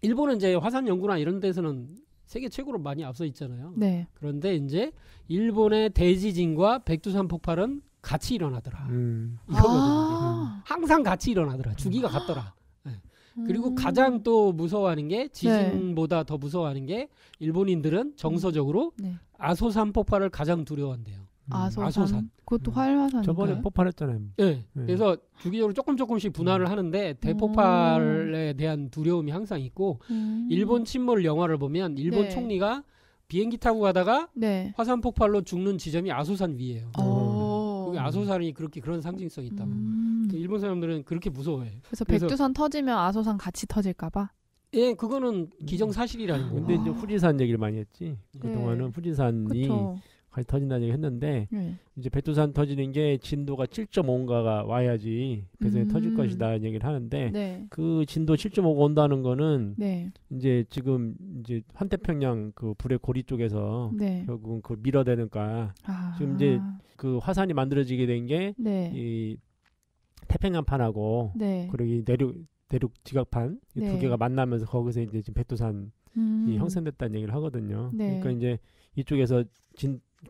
일본은 이제 화산 연구나 이런 데서는 세계 최고로 많이 앞서 있잖아요. 네. 그런데 이제 일본의 대지진과 백두산 폭발은 같이 일어나더라. 이거거든요. 항상 같이 일어나더라. 주기가 같더라. 네. 그리고 가장 또 무서워하는 게 지진보다 더 무서워하는 게 일본인들은 정서적으로 아소산 폭발을 가장 두려워한대요. 아소산. 그것도 활화산. 저번에 폭발했잖아요. 네. 조금씩 주기적으로 조금씩 하는데 대폭발에 대한 두려움이 항상 있고 일본 침몰 영화를 보면 일본 총리가 비행기 타고 가다가 화산 폭발로 죽는 지점이 아소산 위에요. 아소산이 그렇게 그런 상징성이 있다고. 일본 사람들은 그렇게 무서워해요. 그래서 백두산 터지면 아소산 같이 터질까봐? 예, 그거는 기정사실이라는 거예요. 근데 이제 후지산 얘기를 많이 했지. 그동안은 후지산이 같이 터진다는 얘기 했는데 이제 백두산 터지는 게 진도가 7.5인가가 와야지 백두산이 터질 것이다 얘기를 하는데 그 진도 7.5가 온다는 거는 이제 지금 이제 환태평양 그 불의 고리 쪽에서 결국은 그 밀어대니까 지금 이제 그 화산이 만들어지게 된 게 이 태평양판하고 그리고 이 내륙 지각판 이 두 개가 만나면서 거기서 이제 지금 백두산이 형성됐다는 얘기를 하거든요. 그러니까 이제 이쪽에서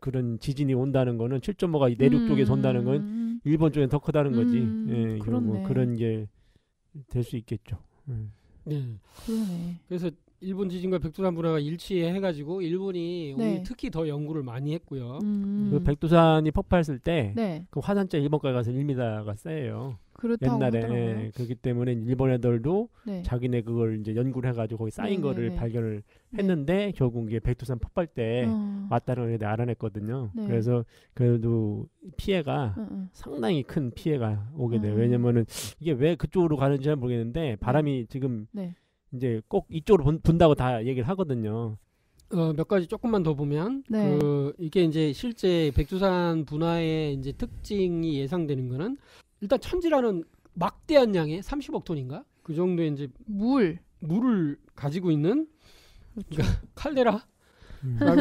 그런 지진이 온다는 거는 7.5가 이 내륙 쪽에서 온다는 건 일본 쪽에 더 크다는 거지. 예, 그런 게 될 수 있겠죠. 그러네. 그래서 일본 지진과 백두산 분화가 일치해가지고 일본이 오늘 특히 더 연구를 많이 했고요. 그 백두산이 폭발했을 때 그 화산재 일본까지 가서 1m가 세요. 옛날에 그렇기 때문에 일본 애들도 자기네 그걸 이제 연구를 해가지고 거기 쌓인 거를 발견을 했는데 결국 이게 백두산 폭발 때 왔다는 걸 알아냈거든요. 그래서 그래도 피해가 상당히 큰 피해가 오게 돼요. 왜냐면은 이게 왜 그쪽으로 가는지 잘 모르겠는데 바람이 지금 이제 꼭 이쪽으로 분다고 다 얘기를 하거든요. 몇 가지 조금만 더 보면 이게 이제 실제 백두산 분화의 이제 특징이 예상되는 거는 일단 천지라는 막대한 양의 30억 톤인가 그 정도의 이제 물을 가지고 있는 그러니까 칼데라라고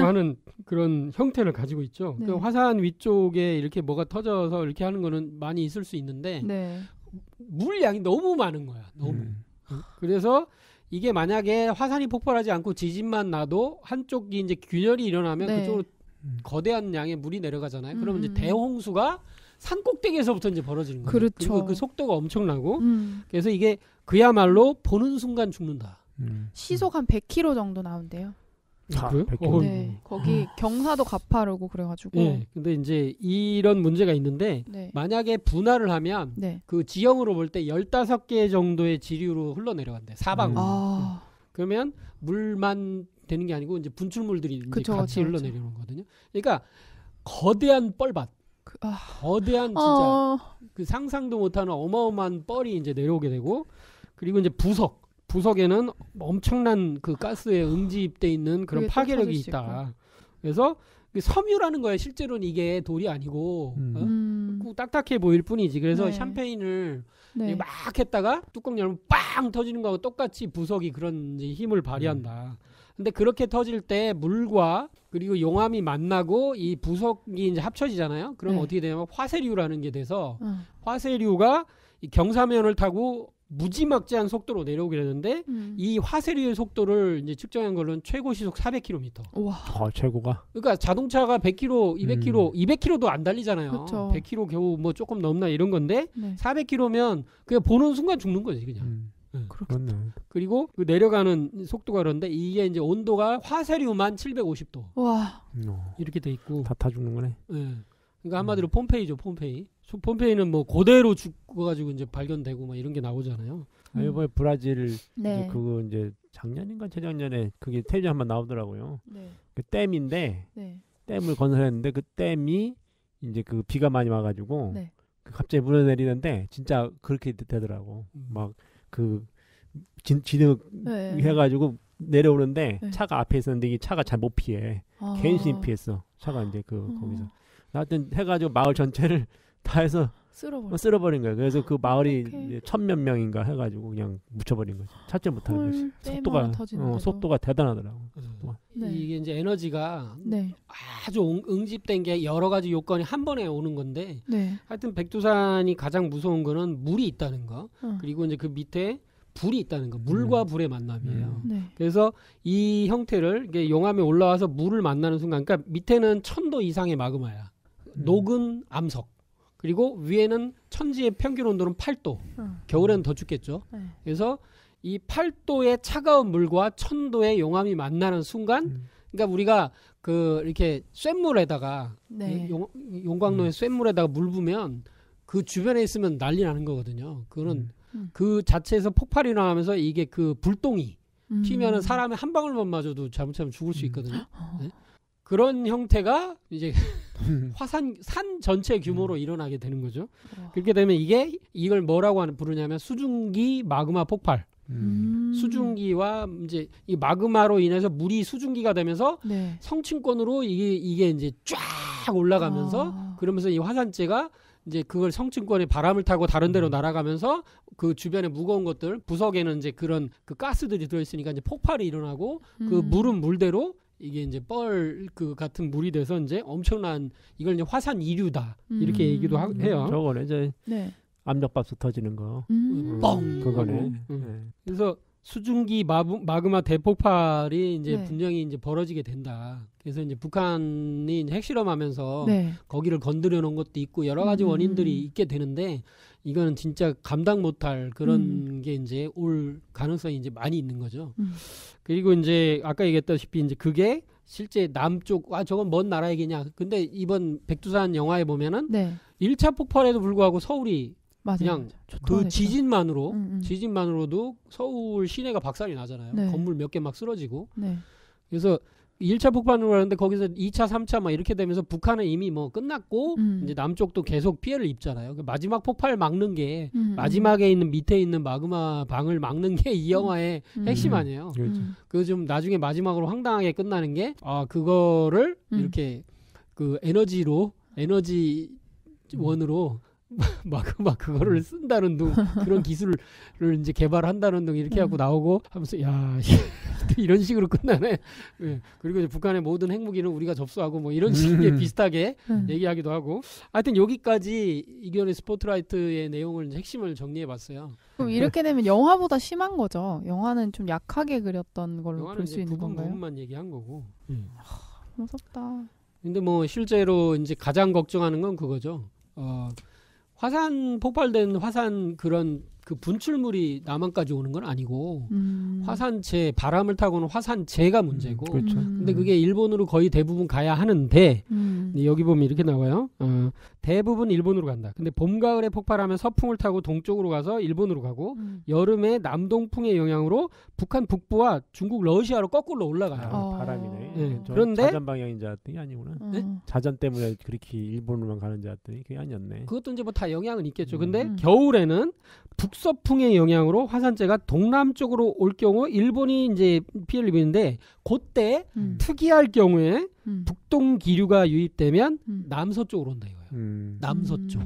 하는 그런 형태를 가지고 있죠. 그 화산 위쪽에 이렇게 뭐가 터져서 이렇게 하는 거는 많이 있을 수 있는데 물량이 너무 많은 거야. 너무. 그래서 이게 만약에 화산이 폭발하지 않고 지진만 나도 한쪽이 이제 균열이 일어나면 그쪽으로 거대한 양의 물이 내려가잖아요. 그러면 이제 대홍수가 산 꼭대기에서부터 이제 벌어지는 거예요. 그리고 그 속도가 엄청나고 그래서 이게 그야말로 보는 순간 죽는다. 시속 한 100km 정도 나온대요. 그래요? 거기 경사도 가파르고 그래가지고. 근데 이제 이런 문제가 있는데 만약에 분화를 하면 그 지형으로 볼 때 15개 정도의 지류로 흘러내려간대. 사방으로. 그러면 물만 되는 게 아니고 이제 분출물들이 이제 같이 흘러내려오는 거거든요. 그러니까 거대한 뻘밭. 거대한 진짜 그 상상도 못하는 어마어마한 뻘이 이제 내려오게 되고 그리고 이제 부석에는 엄청난 그 가스에 응집돼 있는 그런 파괴력이 있다. 그래서 섬유라는 거예요. 실제로는 이게 돌이 아니고 딱딱해 보일 뿐이지. 그래서 샴페인을 막 했다가 뚜껑 열면 빵 터지는 거하고 똑같이 부석이 그런 이제 힘을 발휘한다. 근데 그렇게 터질 때 물과 그리고 용암이 만나고 이 부석이 이제 합쳐지잖아요. 그럼 어떻게 되냐면 화쇄류라는 게 돼서 화쇄류가 이 경사면을 타고 무지막지한 속도로 내려오게 되는데 이 화쇄류의 속도를 이제 측정한 걸로는 최고 시속 400km. 와. 최고가. 그러니까 자동차가 100km, 200km도 안 달리잖아요. 그쵸. 100km 겨우 뭐 조금 넘나 이런 건데 400km면 그냥 보는 순간 죽는 거지 그냥. 그렇네. 그리고 그 내려가는 속도가 그런데 이게 이제 온도가 화쇄류만 750도. 와. 이렇게 돼 있고. 다 죽는 거네. 그러니까 한마디로 폼페이죠, 폼페이. 폼페이는 뭐 그대로 죽어가지고 이제 발견되고 막 이런 게 나오잖아요. 이번에 브라질 이제 그거 이제 작년인가 재작년에 그게 텔레비전 한번 나오더라고요. 그 댐인데 댐을 건설했는데 그 댐이 이제 그 비가 많이 와가지고 그 갑자기 물을 내리는데 진짜 그렇게 되더라고. 막 그 진흙 해가지고 내려오는데 차가 앞에 있었는데 이 차가 잘 못 피해. 개인신이 피했어. 차가 이제 거기서. 하여튼 해가지고 마을 전체를 다 해서 쓸어버린 거야. 그래서 그 마을이 1000몇 명인가 해가지고 그냥 묻혀버린 거지. 찾지 못하는 거지. 속도가 대단하더라고. 네. 이게 이제 에너지가 네. 아주 응집된 게 여러 가지 요건이 한 번에 오는 건데 네. 하여튼 백두산이 가장 무서운 거는 물이 있다는 거 그리고 이제 그 밑에 불이 있다는 거 물과 불의 만남이에요. 네. 그래서 이 형태를 이게 용암에 올라와서 물을 만나는 순간 그러니까 밑에는 1000도 이상의 마그마야. 녹은 암석 그리고 위에는 천지의 평균 온도는 8도 겨울에는 더 춥겠죠. 네. 그래서 이 8도의 차가운 물과 1000도의 용암이 만나는 순간 그러니까 우리가 그 이렇게 쇳물에다가 네. 용광로에 쇳물에다가 물 부면 그 주변에 있으면 난리 나는 거거든요. 그거는 그 자체에서 폭발이 일어나면서 이게 그 불똥이 튀면은 사람이 한 방울만 맞아도 잘못하면 죽을 수 있거든요. 네? 그런 형태가 이제 화산 산 전체 규모로 일어나게 되는 거죠. 그렇게 되면 이걸 뭐라고 부르냐면 수증기 마그마 폭발. 수증기와 이제 이 마그마로 인해서 물이 수증기가 되면서 네. 성층권으로 이게 이제 쫙 올라가면서 그러면서 이 화산재가 이제 그걸 성층권에 바람을 타고 다른 데로 날아가면서 그 주변에 무거운 것들 부석에는 이제 그런 그 가스들이 들어있으니까 이제 폭발이 일어나고 그 물은 물대로 이게 이제 뻘 그 같은 물이 돼서 이제 엄청난 이걸 이제 화산 이류다 이렇게 얘기도 해요. 저거는 이제 네. 압력밥솥 터지는 거. 뻥 그거네. 그래서 수증기 마그마 대폭발이 이제 네. 분명히 이제 벌어지게 된다. 그래서 이제 북한이 이제 핵실험하면서 네. 거기를 건드려 놓은 것도 있고 여러 가지 원인들이 있게 되는데 이거는 진짜 감당 못할 그런 게 이제 올 가능성이 이제 많이 있는 거죠. 그리고 이제 아까 얘기했다시피 이제 그게 실제 남쪽 저건 먼 나라 얘기냐. 근데 이번 백두산 영화에 보면은 네. 1차 폭발에도 불구하고 서울이 맞아요. 그냥 그 지진만으로도 서울 시내가 박살이 나잖아요. 네. 건물 몇 개 막 쓰러지고. 네. 그래서 1차 폭발으로 하는데 거기서 2차, 3차 막 이렇게 되면서 북한은 이미 뭐 끝났고 이제 남쪽도 계속 피해를 입잖아요. 마지막 폭발 막는 게 마지막에 있는 밑에 있는 마그마 방을 막는 게 이 영화의 핵심 아니에요. 그 좀 나중에 마지막으로 황당하게 끝나는 게 그거를 이렇게 그 에너지원으로 마그마 그거를 쓴다는 둥 그런 기술을 이제 개발한다는 둥 이렇게 하고 나오고 하면서 야 이런 식으로 끝나네. 예. 그리고 이제 북한의 모든 핵무기는 우리가 접수하고 뭐 이런 식의 비슷하게 얘기하기도 하고 하여튼 여기까지 이견의 스포트라이트의 내용을 핵심을 정리해봤어요. 그럼 이렇게 되면 영화보다 심한 거죠. 영화는 좀 약하게 그렸던 걸로 볼 수 있는 건가요? 부분만 얘기한 거고. 무섭다. 근데 뭐 실제로 이제 가장 걱정하는 건 그거죠. 화산 폭발된 화산 그런 그 분출물이 남한까지 오는 건 아니고 화산재 바람을 타고는 화산재가 문제고 그렇죠. 근데 그게 일본으로 거의 대부분 가야 하는데 여기 보면 이렇게 나와요. 대부분 일본으로 간다. 근데 봄 가을에 폭발하면 서풍을 타고 동쪽으로 가서 일본으로 가고 여름에 남동풍의 영향으로 북한 북부와 중국 러시아로 거꾸로 올라가요. 바람이네. 네. 그런데 자전 방향인 줄 알았더니 아니구나. 네? 자전 때문에 그렇게 일본으로만 가는 줄 알았더니 그게 아니었네. 그것도 이제 뭐 다 영향은 있겠죠. 근데 겨울에는 북서풍의 영향으로 화산재가 동남쪽으로 올 경우 일본이 이제 피해를 입는데 그때 특이할 경우에 북동 기류가 유입되면 남서쪽으로 온다 이거예요. 남서쪽.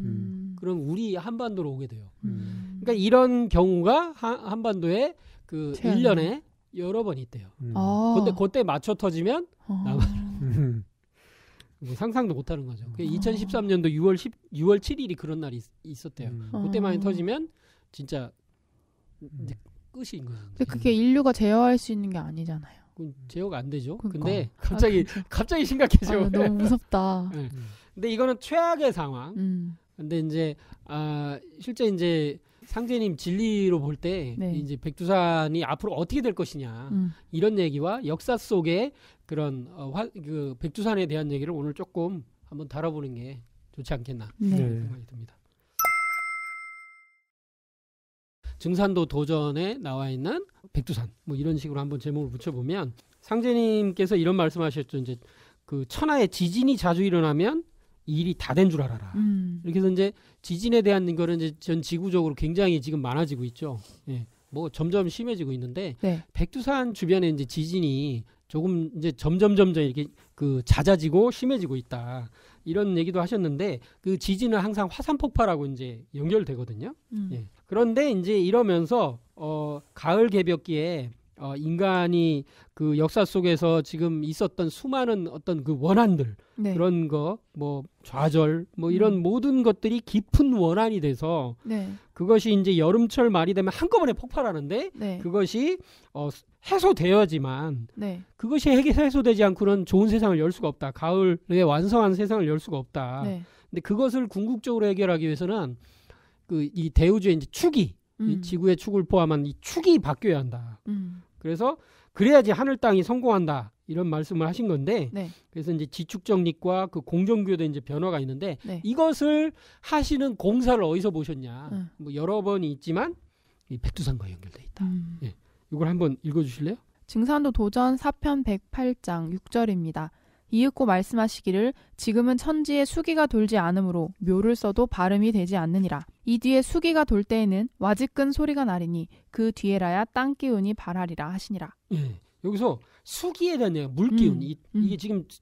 그럼 우리 한반도로 오게 돼요. 그러니까 이런 경우가 한반도에 그 1년에 여러 번 있대요. 근데 그때 맞춰 터지면 남한 뭐 상상도 못하는 거죠. 2013년도 6월 7일이 그런 날이 있었대요. 그때만 터지면 진짜 이제 끝인 거예요. 근데 그게 인류가 제어할 수 있는 게 아니잖아요. 제어가 안 되죠. 그러니까. 근데 갑자기 심각해져. 너무 무섭다. 네. 근데 이거는 최악의 상황. 근데 이제 실제 이제 상재님 진리로 볼 때 이제 백두산이 앞으로 어떻게 될 것이냐 이런 얘기와 역사 속에 그런 그 백두산에 대한 얘기를 오늘 조금 한번 다뤄보는 게 좋지 않겠나 생각이 듭니다. 증산도 도전에 나와 있는 백두산 뭐 이런 식으로 한번 제목을 붙여보면 상재님께서 이런 말씀하셨죠. 이제 그 천하에 지진이 자주 일어나면 일이 다 된 줄 알아라. 이렇게 해서 이제 지진에 대한 거는 이제 전 지구적으로 굉장히 지금 많아지고 있죠. 예. 뭐 점점 심해지고 있는데 백두산 주변에 이제 지진이 조금 이제 점점 이렇게 그 잦아지고 심해지고 있다. 이런 얘기도 하셨는데 그 지진은 항상 화산 폭발하고 이제 연결되거든요. 예. 그런데 이제 이러면서 가을 개벽기에 인간이 그 역사 속에서 지금 있었던 수많은 어떤 그 원한들 네. 그런 거 뭐 좌절 뭐 이런 모든 것들이 깊은 원한이 돼서 네. 그것이 이제 여름철 말이 되면 한꺼번에 폭발하는데 네. 그것이 해소되어야지만 네. 그것이 해소되지 않고는 좋은 세상을 열 수가 없다. 가을에 완성한 세상을 열 수가 없다. 네. 근데 그것을 궁극적으로 해결하기 위해서는 그 이 대우주의 이제 축이 이 지구의 축을 포함한 이 축이 바뀌어야 한다. 그래서 그래야지 하늘 땅이 성공한다. 이런 말씀을 하신 건데 네. 그래서 이제 지축정립과 그 공정교대 이제 변화가 있는데 네. 이것을 하시는 공사를 어디서 보셨냐? 뭐 여러 번이 있지만 이 백두산과 연결돼 있다. 예. 이걸 한번 읽어주실래요? 증산도 도전 4편 108장 6절입니다. 이윽고 말씀하시기를 지금은 천지에 수기가 돌지 않으므로 묘를 써도 발음이 되지 않느니라. 이 뒤에 수기가 돌 때에는 와지끈 소리가 나리니 그 뒤에라야 땅 기운이 발하리라 하시니라. 예. 여기서 수기에 대한 얘기가 물기운 이게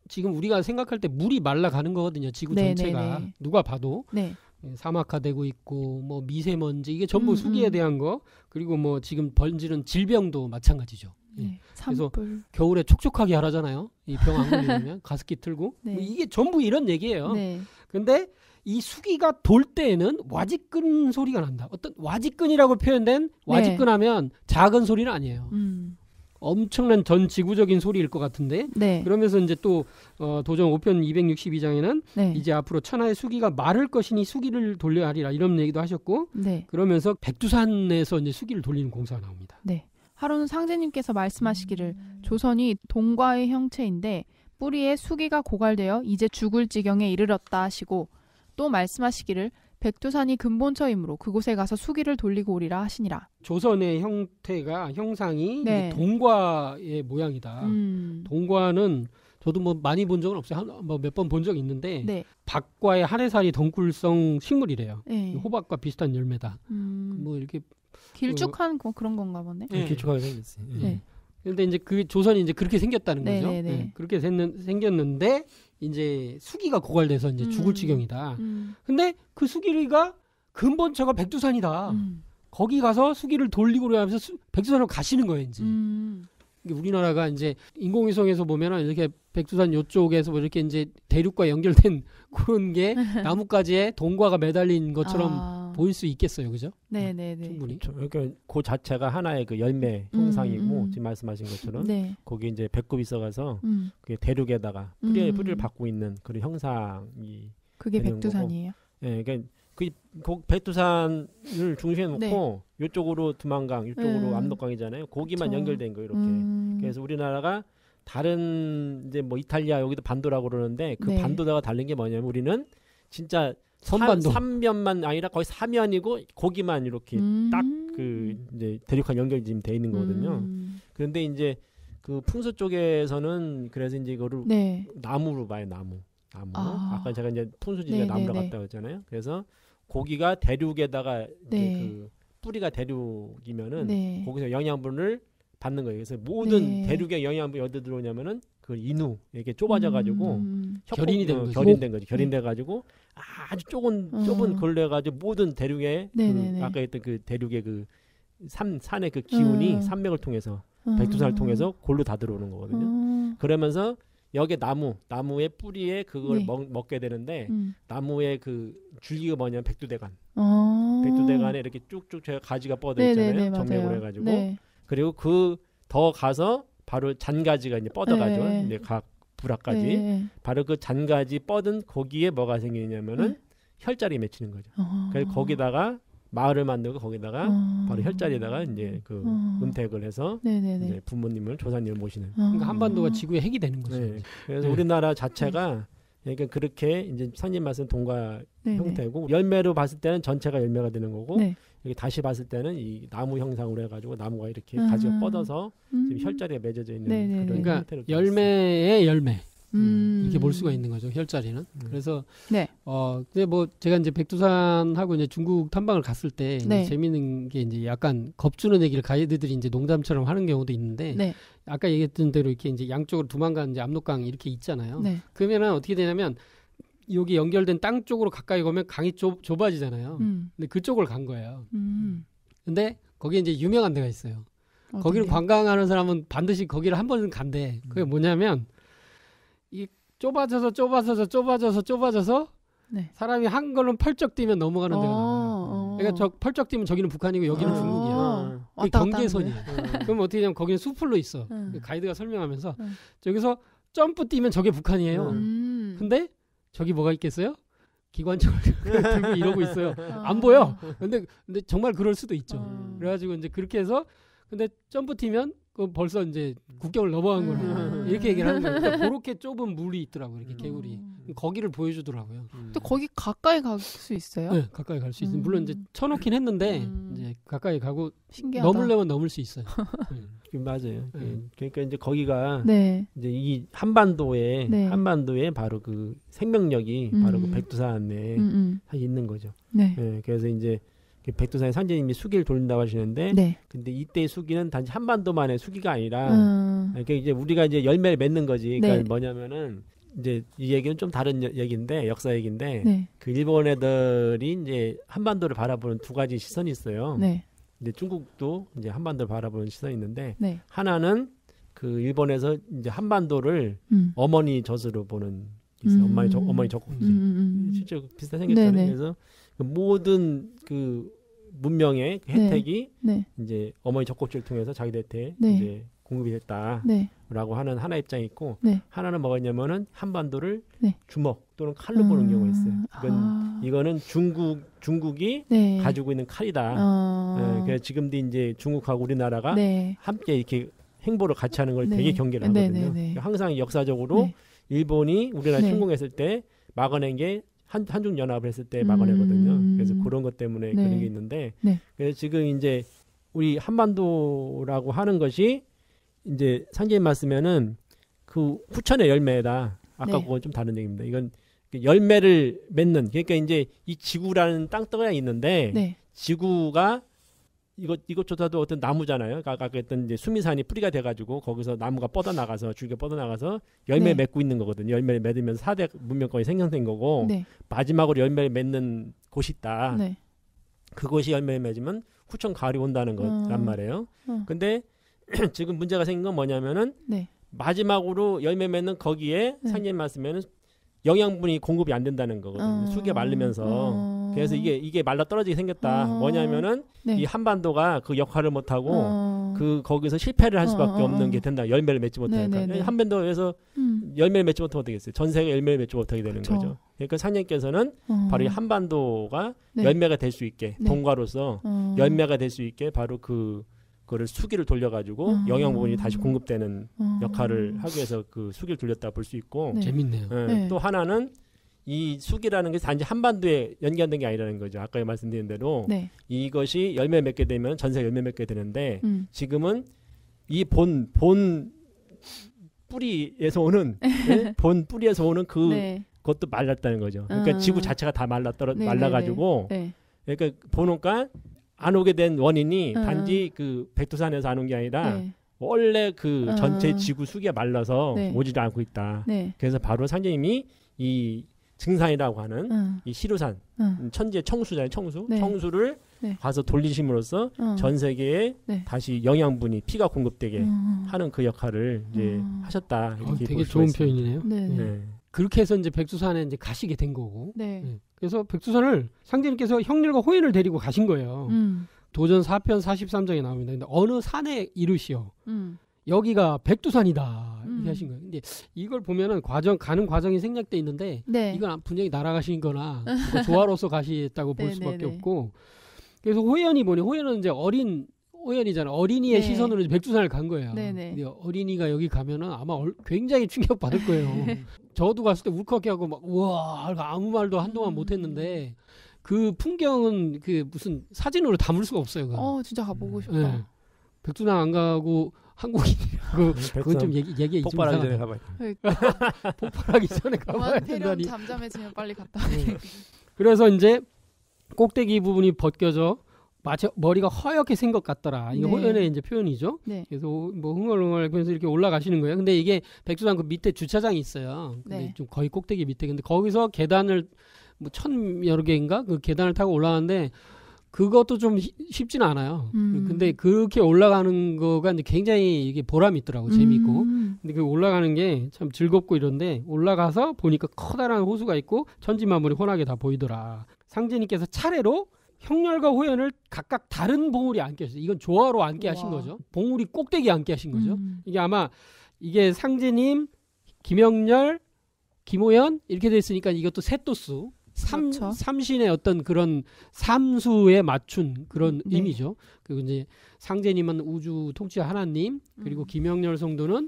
지금 우리가 생각할 때 물이 말라가는 거거든요. 지구 전체가 누가 봐도 네. 사막화되고 있고 뭐 미세먼지 이게 전부 수기에 대한 거 그리고 뭐 지금 번지는 질병도 마찬가지죠. 네. 그래서 겨울에 촉촉하게 하라잖아요. 이 병 안 걸리면 가습기 틀고 네. 뭐 이게 전부 이런 얘기예요. 네. 근데 이 수기가 돌 때에는 와지끈 소리가 난다. 어떤 와지끈이라고 표현된 와지끈하면 작은 소리는 아니에요. 엄청난 전 지구적인 소리일 것 같은데 네. 그러면서 이제 또 도전 5편 262장에는 네. 이제 앞으로 천하의 수기가 마를 것이니 수기를 돌려야 하리라 이런 얘기도 하셨고 네. 그러면서 백두산에서 이제 수기를 돌리는 공사가 나옵니다. 네. 하루는 상제님께서 말씀하시기를 조선이 동과의 형체인데 뿌리에 수기가 고갈되어 이제 죽을 지경에 이르렀다 하시고 또 말씀하시기를 백두산이 근본처이므로 그곳에 가서 수기를 돌리고 오리라 하시니라. 조선의 형상이 네. 동과의 모양이다. 동과는 저도 뭐 많이 본 적은 없어요. 뭐 몇 번 본 적이 있는데 네. 박과의 하늘살이 덩굴성 식물이래요. 네. 호박과 비슷한 열매다. 뭐 이렇게 길쭉한 그런 건가 보네. 네. 길쭉하게 생겼어요. 네. 근데 이제 그 조선이 이제 그렇게 생겼다는 네, 거죠. 네, 네. 네. 그렇게 생겼는데 이제 수기가 고갈돼서 이제 죽을 지경이다. 근데 그 수기가 근본처가 백두산이다. 거기 가서 수기를 돌리고 그러면서 백두산으로 가시는 거예요, 이제. 우리나라가 이제 인공위성에서 보면은 이렇게 백두산 요쪽에서 뭐 이렇게 이제 대륙과 연결된 그런 게 나뭇가지에 동과가 매달린 것처럼 보일 수 있겠어요, 그죠? 네네네. 충분히. 그러니까 그 자체가 하나의 그 열매 형상이고 지금 말씀하신 것처럼 네. 거기 이제 배꼽이 있어가서 그게 대륙에다가 뿌리를 받고 있는 그런 형상이. 그게 백두산이에요? 네, 그러니까 그 백두산을 중심에 놓고 네. 이쪽으로 두만강, 이쪽으로 압록강이잖아요. 거기만 그쵸. 연결된 거 이렇게. 그래서 우리나라가 다른 이제 뭐 이탈리아 여기도 반도라고 그러는데 그 네. 반도다가 다른 게 뭐냐면 우리는 진짜 선반도 3면만 아니라 거의 4면이고 거기만 이렇게 딱 그 이제 대륙과 연결이 지금 돼 있는 거거든요. 그런데 이제 그 풍수 쪽에서는 그래서 이제 이거를 네. 나무로 봐요, 나무. 아까 제가 이제 풍수지가 나무라고 갔다고 했잖아요. 그래서 고기가 대륙에다가 이제 그 뿌리가 대륙이면은 네. 거기서 영양분을 받는 거예요. 그래서 모든 네. 대륙의 영양분이 어디 들어오냐면은 그 인후 이렇게 좁아져 가지고 결인이 된 거죠. 결인된 거지. 결인돼 가지고 아주 좁은 걸로 해 가지고 모든 대륙의 그 아까 했던 그 대륙의 그 산의 그 기운이 산맥을 통해서 백두산을 통해서 골로 다 들어오는 거거든요. 그러면서 여기 나무의 뿌리에 그걸 네. 먹게 되는데 나무의 그 줄기가 뭐냐면 백두대간. 아. 백두대간에 이렇게 쭉쭉 제가 가지가 뻗어 있잖아요. 정맥으로 해가지고. 네. 그리고 그 더 가서 바로 잔가지가 이제 뻗어가죠. 네. 이제 각 부락까지. 네. 바로 그 잔가지 뻗은 거기에 뭐가 생기냐면은 혈자리 맺히는 거죠. 그래서 거기다가 마을을 만들고 거기다가 바로 혈자리에다가 이제 그 은택을 해서 이제 부모님을 조상님을 모시는. 그러니까 한반도가 지구의 핵이 되는 거죠. 네. 그래서 우리나라 자체가 그러니까 그렇게 이제 선님 말씀 동과 형태고 열매로 봤을 때는 전체가 열매가 되는 거고 여기 다시 봤을 때는 이 나무 형상으로 해가지고 나무가 이렇게 가지가 뻗어서 지금 혈자리에 맺어져 있는 그런 그러니까 형태로 열매의 열매 이렇게 볼 수가 있는 거죠. 혈자리는. 그래서 근데 뭐 제가 이제 백두산하고 이제 중국 탐방을 갔을 때 재미있는 게 이제 약간 겁주는 얘기를 가이드들이 이제 농담처럼 하는 경우도 있는데 아까 얘기했던 대로 이렇게 이제 양쪽으로 두만강 이제 압록강 이렇게 있잖아요. 그러면은 어떻게 되냐면 여기 연결된 땅 쪽으로 가까이 가면 강이 좁아지잖아요. 근데 그쪽을 간 거예요. 근데 거기에 이제 유명한 데가 있어요. 거기를 관광하는 사람은 반드시 거기를 한 번은 간대. 그게 뭐냐면 이 좁아져서 네. 사람이 한 걸음 펄쩍 뛰면 넘어가는 데가 나와요. 그러니까 저 펄쩍 뛰면 저기는 북한이고 여기는 중국이야. 그게 경계선이야. 그럼 어떻게 되냐면 거기는 수풀로 있어. 가이드가 설명하면서 저기서 점프 뛰면 저게 북한이에요. 근데 저기 뭐가 있겠어요? 기관총을 들고 이러고 있어요. 안 보여. 근데 정말 그럴 수도 있죠. 그래가지고 이제 그렇게 해서 근데 점프 뛰면 그 벌써 이제 국경을 넘어간 거라 이렇게 얘기를 하는 거예요. 그러니까 그렇게 좁은 물이 있더라고요. 이렇게 개울이. 거기를 보여주더라고요. 근데 거기 가까이 갈 수 있어요? 네, 가까이 갈 수 있어요. 물론 이제 쳐놓긴 했는데 이제 가까이 가고 신기하다. 넘으려면 넘을 수 있어요. 맞아요. 그러니까 이제 거기가 네. 이제 이 한반도에 바로 그 생명력이 바로 그 백두산에 있는 거죠. 네. 그래서 이제 백두산에 선생님이 수기를 돌린다고 하시는데, 근데 이때의 수기는 단지 한반도만의 수기가 아니라, 그러니까 이제 우리가 이제 열매를 맺는 거지. 그러니까 뭐냐면은 이제 이 얘기는 좀 다른 얘기인데, 역사 얘기인데, 그 일본 애들이 이제 한반도를 바라보는 두 가지 시선이 있어요. 근데 중국도 이제 한반도를 바라보는 시선이 있는데, 하나는 그 일본에서 이제 한반도를 어머니 젖으로 보는 있어요. 어머니 젖꼭지. 실제 비슷하게 생겼잖아요. 그래서 그 모든 그 문명의 그 혜택이 이제 어머니 젖꼭지를 통해서 자기들한테 이제 공급이 됐다라고 하는 하나 입장이 있고, 하나는 뭐였냐면은 한반도를 주먹 또는 칼로 보는 경우가 있어요. 이거는 중국이 가지고 있는 칼이다. 그래서 지금도 이제 중국하고 우리나라가 함께 이렇게 행보를 같이 하는 걸 되게 경계를 하거든요. 항상 역사적으로 일본이 우리나라 침공했을 때 막아낸 게 한중 연합을 했을 때 막아내거든요. 그래서 그런 것 때문에 그런 게 있는데, 그래서 지금 이제 우리 한반도라고 하는 것이 이제 상제님 말씀에는 그 후천의 열매다. 아까 그건 좀 다른 얘기입니다. 이건 열매를 맺는, 그러니까 이제 이 지구라는 땅덩어리가 있는데 지구가 이것조차도 어떤 나무잖아요. 아까 했던 이제 수미산이 뿌리가 돼가지고 거기서 나무가 뻗어나가서 줄기가 뻗어나가서 열매를 맺고 있는 거거든요. 열매를 맺으면서 4대 문명권이 생성된 거고, 마지막으로 열매를 맺는 곳이 있다. 그곳이 열매를 맺으면 후천 가을이 온다는 거란 말이에요. 근데 지금 문제가 생긴 건 뭐냐면은 마지막으로 열매 맺는 거기에 상님 말씀에는 영양분이 공급이 안 된다는 거거든요. 수기가 마르면서. 그래서 이게 말라 떨어지게 생겼다. 뭐냐면은 이 한반도가 그 역할을 못 하고 거기서 실패를 할 수밖에 없는 게 된다. 열매를 맺지 못하니까. 한반도에서 열매를 맺지 못하면 어떻게 됐어요? 전 세계 열매를 맺지 못하게 되는 거죠. 그러니까 상님께서는 바로 이 한반도가 열매가 될 수 있게 본과로서 열매가 될 수 있게 바로 그거를 수기를 돌려가지고 영양 부분이 다시 공급되는 역할을 하기 위해서 그 수기를 돌렸다 볼 수 있고. 재밌네요. 또 하나는 이 수기라는 게 단지 한반도에 연결된 게 아니라는 거죠. 아까 말씀드린 대로 이것이 열매 맺게 되면 전세 열매 맺게 되는데 지금은 이 본 뿌리에서 오는 본 뿌리에서 오는 그것도 말랐다는 거죠. 그러니까 지구 자체가 다 말라가지고 그러니까 보니까 안 오게 된 원인이 단지 그 백두산에서 안 온 게 아니라 원래 그 전체 지구 수기가 말라서 오지를 않고 있다. 그래서 바로 상제님이 이 증산이라고 하는 이 시루산 천지의 청수잖아요. 청수를 가서 돌리심으로써 전 세계에 다시 영양분이 피가 공급되게 하는 그 역할을 이제 하셨다. 이렇게 되게 좋은 표현이네요. 네. 그렇게 해서 이제 백두산에 이제 가시게 된 거고. 그래서 백두산을 상제님께서 형님과 호연을 데리고 가신 거예요. 도전 4편 43장에 나옵니다. 근데 어느 산에 이르시오. 여기가 백두산이다. 이렇게 하신 거예요. 근데 이걸 보면은 가는 과정이 생략돼 있는데 이건 분명히 날아가신 거나 조화로서 가시겠다고 볼 수밖에 없고. 그래서 호연이 뭐니? 호연은 이제 호연이잖아. 어린이의 시선으로 이제 백두산을 간 거예요. 근데 어린이가 여기 가면은 아마 굉장히 충격 받을 거예요. 저도 갔을 때 울컥해하고 막 우와 아무 말도 한동안 못했는데 그 풍경은 그 무슨 사진으로 담을 수가 없어요. 진짜 가보고 싶다. 백두산 안 가고 한국인이라고 그건 좀 얘기 폭발하기 전에 가봐야 폭발하기 전에 가봐야 된다니. 잠잠해지면 빨리 갔다. 그래서 이제 꼭대기 부분이 벗겨져 마치 머리가 허옇게 생것 같더라. 이게 호연의 이제 표현이죠. 그래서 뭐 흥얼흥얼 그래서 이렇게 올라가시는 거예요. 근데 이게 백두산 그 밑에 주차장이 있어요. 근데 좀 거의 꼭대기 밑에. 근데 거기서 계단을 뭐 1000 여러 개인가 그 계단을 타고 올라가는데 그것도 좀 쉽지는 않아요. 근데 그렇게 올라가는 거가 이제 굉장히 이게 보람이 있더라고. 재밌고. 근데 그 올라가는 게 참 즐겁고 이런데 올라가서 보니까 커다란 호수가 있고 천지만물이 훤하게 다 보이더라. 상제님께서 차례로 형렬과 호연을 각각 다른 봉우리에 앉게 하셨어요. 이건 조화로 앉게 하신 거죠. 봉우리 꼭대기에 앉게 하신 거죠. 이게 아마 이게 상제님, 김형렬, 김호연 이렇게 됐으니까 이것도 셋도수. 그렇죠. 삼신의 어떤 그런 삼수에 맞춘 그런 네. 의미죠. 그리고 이제 상제님은 우주 통치 하나님, 그리고 김영렬 성도는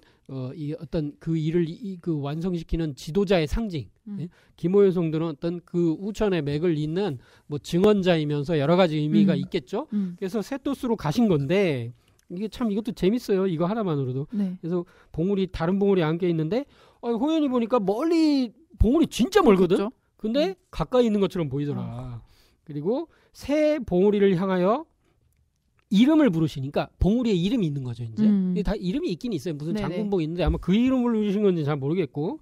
이 어떤 그 일을 그 완성시키는 지도자의 상징. 예? 김호연 성도는 어떤 그 우천의 맥을 잇는 뭐 증언자이면서 여러 가지 의미가 있겠죠. 그래서 셋도수로 가신 건데 이게 참 이것도 재밌어요. 이거 하나만으로도. 네. 그래서 봉우리 다른 봉우리 앉게 있는데 호연이 보니까 멀리 봉우리 진짜 멀거든. 그렇죠? 근데 가까이 있는 것처럼 보이더라. 그리고 새 봉우리를 향하여 이름을 부르시니까 봉우리에 이름이 있는 거죠. 이제 다 이름이 있긴 있어요. 무슨 네네. 장군봉이 있는데 아마 그 이름을 부르신 건지 잘 모르겠고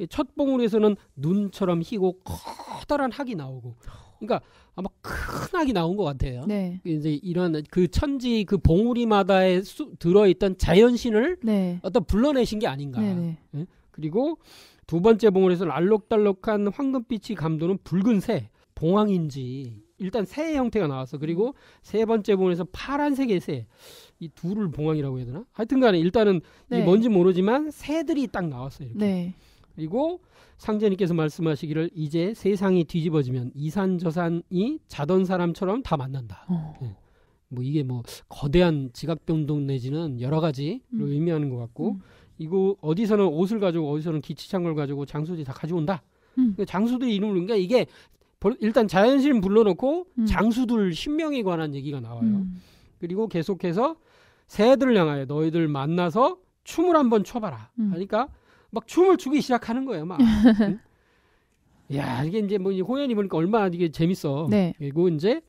첫 봉우리에서는 눈처럼 희고 커다란 학이 나오고 그러니까 아마 큰 학이 나온 것 같아요. 네. 이제 이런 그 천지 그 봉우리마다에 들어있던 자연신을 네. 어떤 불러내신 게 아닌가. 네네. 예? 그리고 두 번째 봉우리에서 알록달록한 황금빛이 감도는 붉은 새, 봉황인지 일단 새의 형태가 나왔어. 그리고 세 번째 봉우리에서 파란색의 새, 이 둘을 봉황이라고 해야 되나? 하여튼간에 일단은 네. 이 뭔지 모르지만 새들이 딱 나왔어요. 이렇게. 네. 그리고 상제님께서 말씀하시기를 이제 세상이 뒤집어지면 이산저산이 자던 사람처럼 다 만난다. 예. 뭐 이게 뭐 거대한 지각변동 내지는 여러 가지를 의미하는 것 같고. 이거 어디서는 옷을 가지고 어디서는 기치창을 가지고 장수들이 다 가져온다. 장수들의 이름을 그러니까 이게 일단 자연신 불러놓고 장수들 신명에 관한 얘기가 나와요. 그리고 계속해서 새들을 향하여 너희들 만나서 춤을 한번 춰봐라. 하니까 막 춤을 추기 시작하는 거예요. 막. 응? 야 이게 이제 뭐 호연이 보니까 얼마나 이게 재밌어. 네. 그리고 이제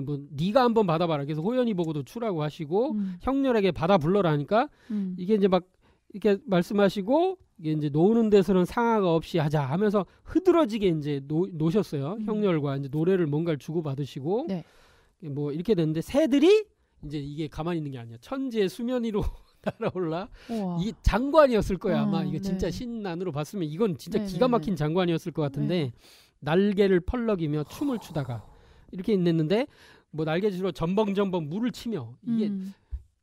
뭐 네가 한번 받아봐라. 그래서 호연이 보고도 추라고 하시고 형렬에게 받아 불러라 하니까 이게 이제 막 이렇게 말씀하시고 이게 이제 노는 데서는 상하가 없이 하자 하면서 흐드러지게 이제 노셨어요. 형렬과 이제 노래를 뭔가를 주고 받으시고 네. 뭐 이렇게 됐는데 새들이 이제 이게 가만히 있는 게 아니야. 천지의 수면 위로 날아올라. 우와. 이 장관이었을 거야. 아마 이게 네. 진짜 신안으로 봤으면 이건 진짜 네, 기가 네, 막힌 네. 장관이었을 것 같은데 네. 날개를 펄럭이며 춤을 추다가 이렇게 있는데 뭐 날개질로 전벙전벙 물을 치며 이게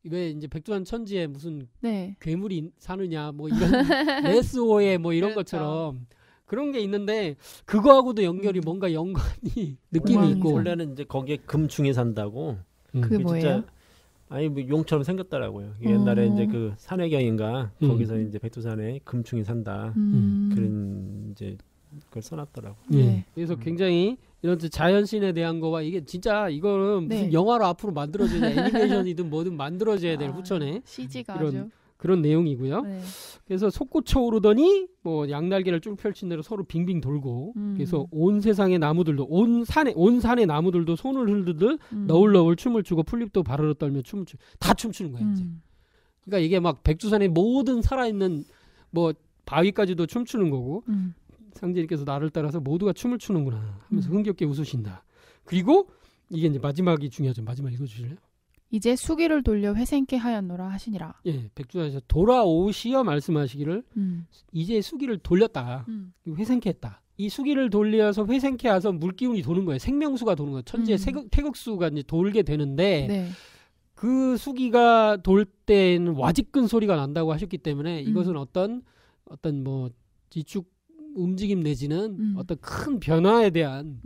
왜 이제 백두산 천지에 무슨 네. 괴물이 사느냐 뭐 이런 레스오에 뭐 이런 그렇죠. 것처럼 그런 게 있는데 그거하고도 연결이 뭔가 연관이 느낌이 우와, 있고 원래는 이제 거기에 금충이 산다고. 그게 뭐예요? 진짜 아니 뭐 용처럼 생겼더라고요. 옛날에 이제 그 산해경인가 거기서 이제 백두산에 금충이 산다 그런 이제 그걸 써놨더라고. 네. 그래서 굉장히 이런 자연신에 대한 거와 이게 진짜 이거는 무슨 네. 영화로 앞으로 만들어져야 애니메이션이든 뭐든 만들어져야 될 후천에 CG가 이런 아주. 그런 내용이고요. 네. 그래서 솟구쳐 오르더니 뭐 양날개를 쭉 펼친 대로 서로 빙빙 돌고 그래서 온 세상의 나무들도 온 산의 나무들도 손을 흔들듯 너울너울 춤을 추고 풀잎도 바르르 떨며 다 춤추는 거야 이제. 그러니까 이게 막 백두산의 모든 살아있는 뭐 바위까지도 춤추는 거고 상제님께서 나를 따라서 모두가 춤을 추는구나 하면서 흥겹게 웃으신다. 그리고 이게 이제 마지막이 중요하죠. 마지막 읽어주실래요? 이제 수기를 돌려 회생케 하였노라 하시니라. 예, 백두산에서 돌아오시어 말씀하시기를 이제 수기를 돌렸다. 회생케 했다. 이 수기를 돌려서 회생케 해서 물기운이 도는 거예요. 생명수가 도는 거예요. 천지의 태극수가 이제 돌게 되는데 네. 그 수기가 돌 때는 와지끈 소리가 난다고 하셨기 때문에 이것은 어떤 뭐 지축 움직임 내지는 어떤 큰 변화에 대한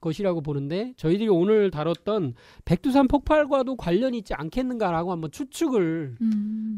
것이라고 보는데 저희들이 오늘 다뤘던 백두산 폭발과도 관련이 있지 않겠는가라고 한번 추측을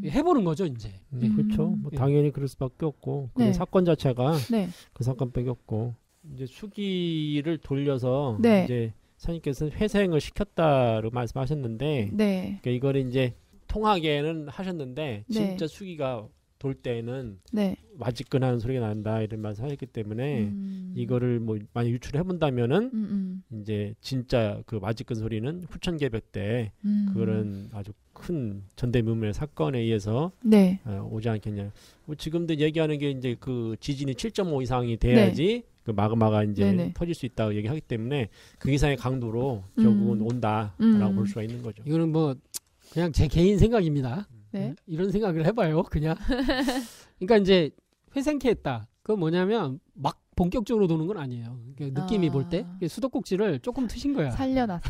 해보는 거죠 이제. 그렇죠. 뭐 당연히 그럴 수밖에 없고 그 네. 사건 자체가 네. 그 사건밖에 없고 이제 수기를 돌려서 네. 이제 사님께서는 회생을 시켰다고 말씀하셨는데 네. 그러니까 이거를 이제 통하게는 하셨는데 네. 진짜 수기가 돌 때는 네. 와지끈하는 소리가 난다 이런 말씀하셨기 때문에 이거를 뭐 만약 유출해 본다면은 이제 진짜 그 와지끈 소리는 후천개벽 때 그런 아주 큰 전대미문의 사건에 의해서 네. 오지 않겠냐. 뭐 지금도 얘기하는 게 이제 그 지진이 7.5 이상이 돼야지 그 마그마가 이제 네네. 터질 수 있다고 얘기하기 때문에 그 이상의 강도로 결국은 온다라고 볼 수가 있는 거죠. 이거는 뭐 그냥 제 개인 생각입니다. 네. 이런 생각을 해봐요. 그냥. 그러니까 이제 회생케 했다. 그건 뭐냐면 막 본격적으로 도는 건 아니에요. 그러니까 느낌이 볼 때 수도꼭지를 조금 트신 거야. 살려놨어.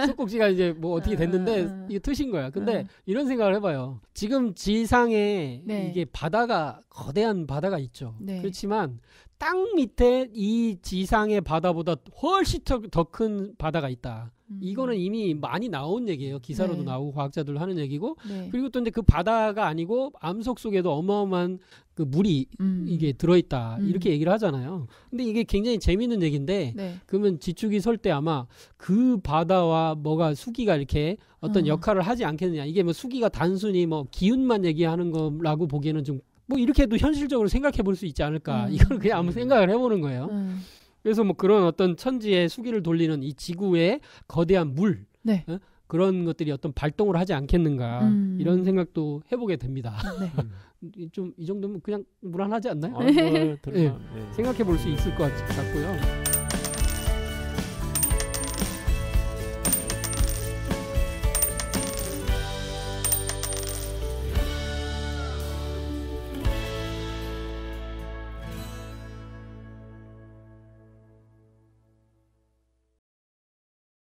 수도꼭지가 이제 뭐 어떻게 됐는데 이게 트신 거야. 근데 이런 생각을 해봐요. 지금 지상에 네. 이게 바다가 거대한 바다가 있죠. 네. 그렇지만 땅 밑에 이 지상의 바다보다 훨씬 더 큰 바다가 있다. 이거는 이미 많이 나온 얘기예요. 기사로도 네. 나오고 과학자들 하는 얘기고. 네. 그리고 또 이제 그 바다가 아니고 암석 속에도 어마어마한 그 물이 이게 들어있다. 이렇게 얘기를 하잖아요. 근데 이게 굉장히 재밌는 얘기인데 네. 그러면 지축이 설 때 아마 그 바다와 뭐가 수기가 이렇게 어떤 역할을 하지 않겠느냐. 이게 뭐 수기가 단순히 뭐 기운만 얘기하는 거라고 보기에는 좀 뭐 이렇게도 현실적으로 생각해 볼 수 있지 않을까. 이거는 그냥 한번 생각을 해보는 거예요. 그래서 뭐 그런 어떤 천지의 수기를 돌리는 이 지구의 거대한 물 네. 그런 것들이 어떤 발동을 하지 않겠는가 이런 생각도 해보게 됩니다. 네. 좀 이 정도면 그냥 무난하지 않나요? 네. 생각해 볼 수 있을 것 같고요.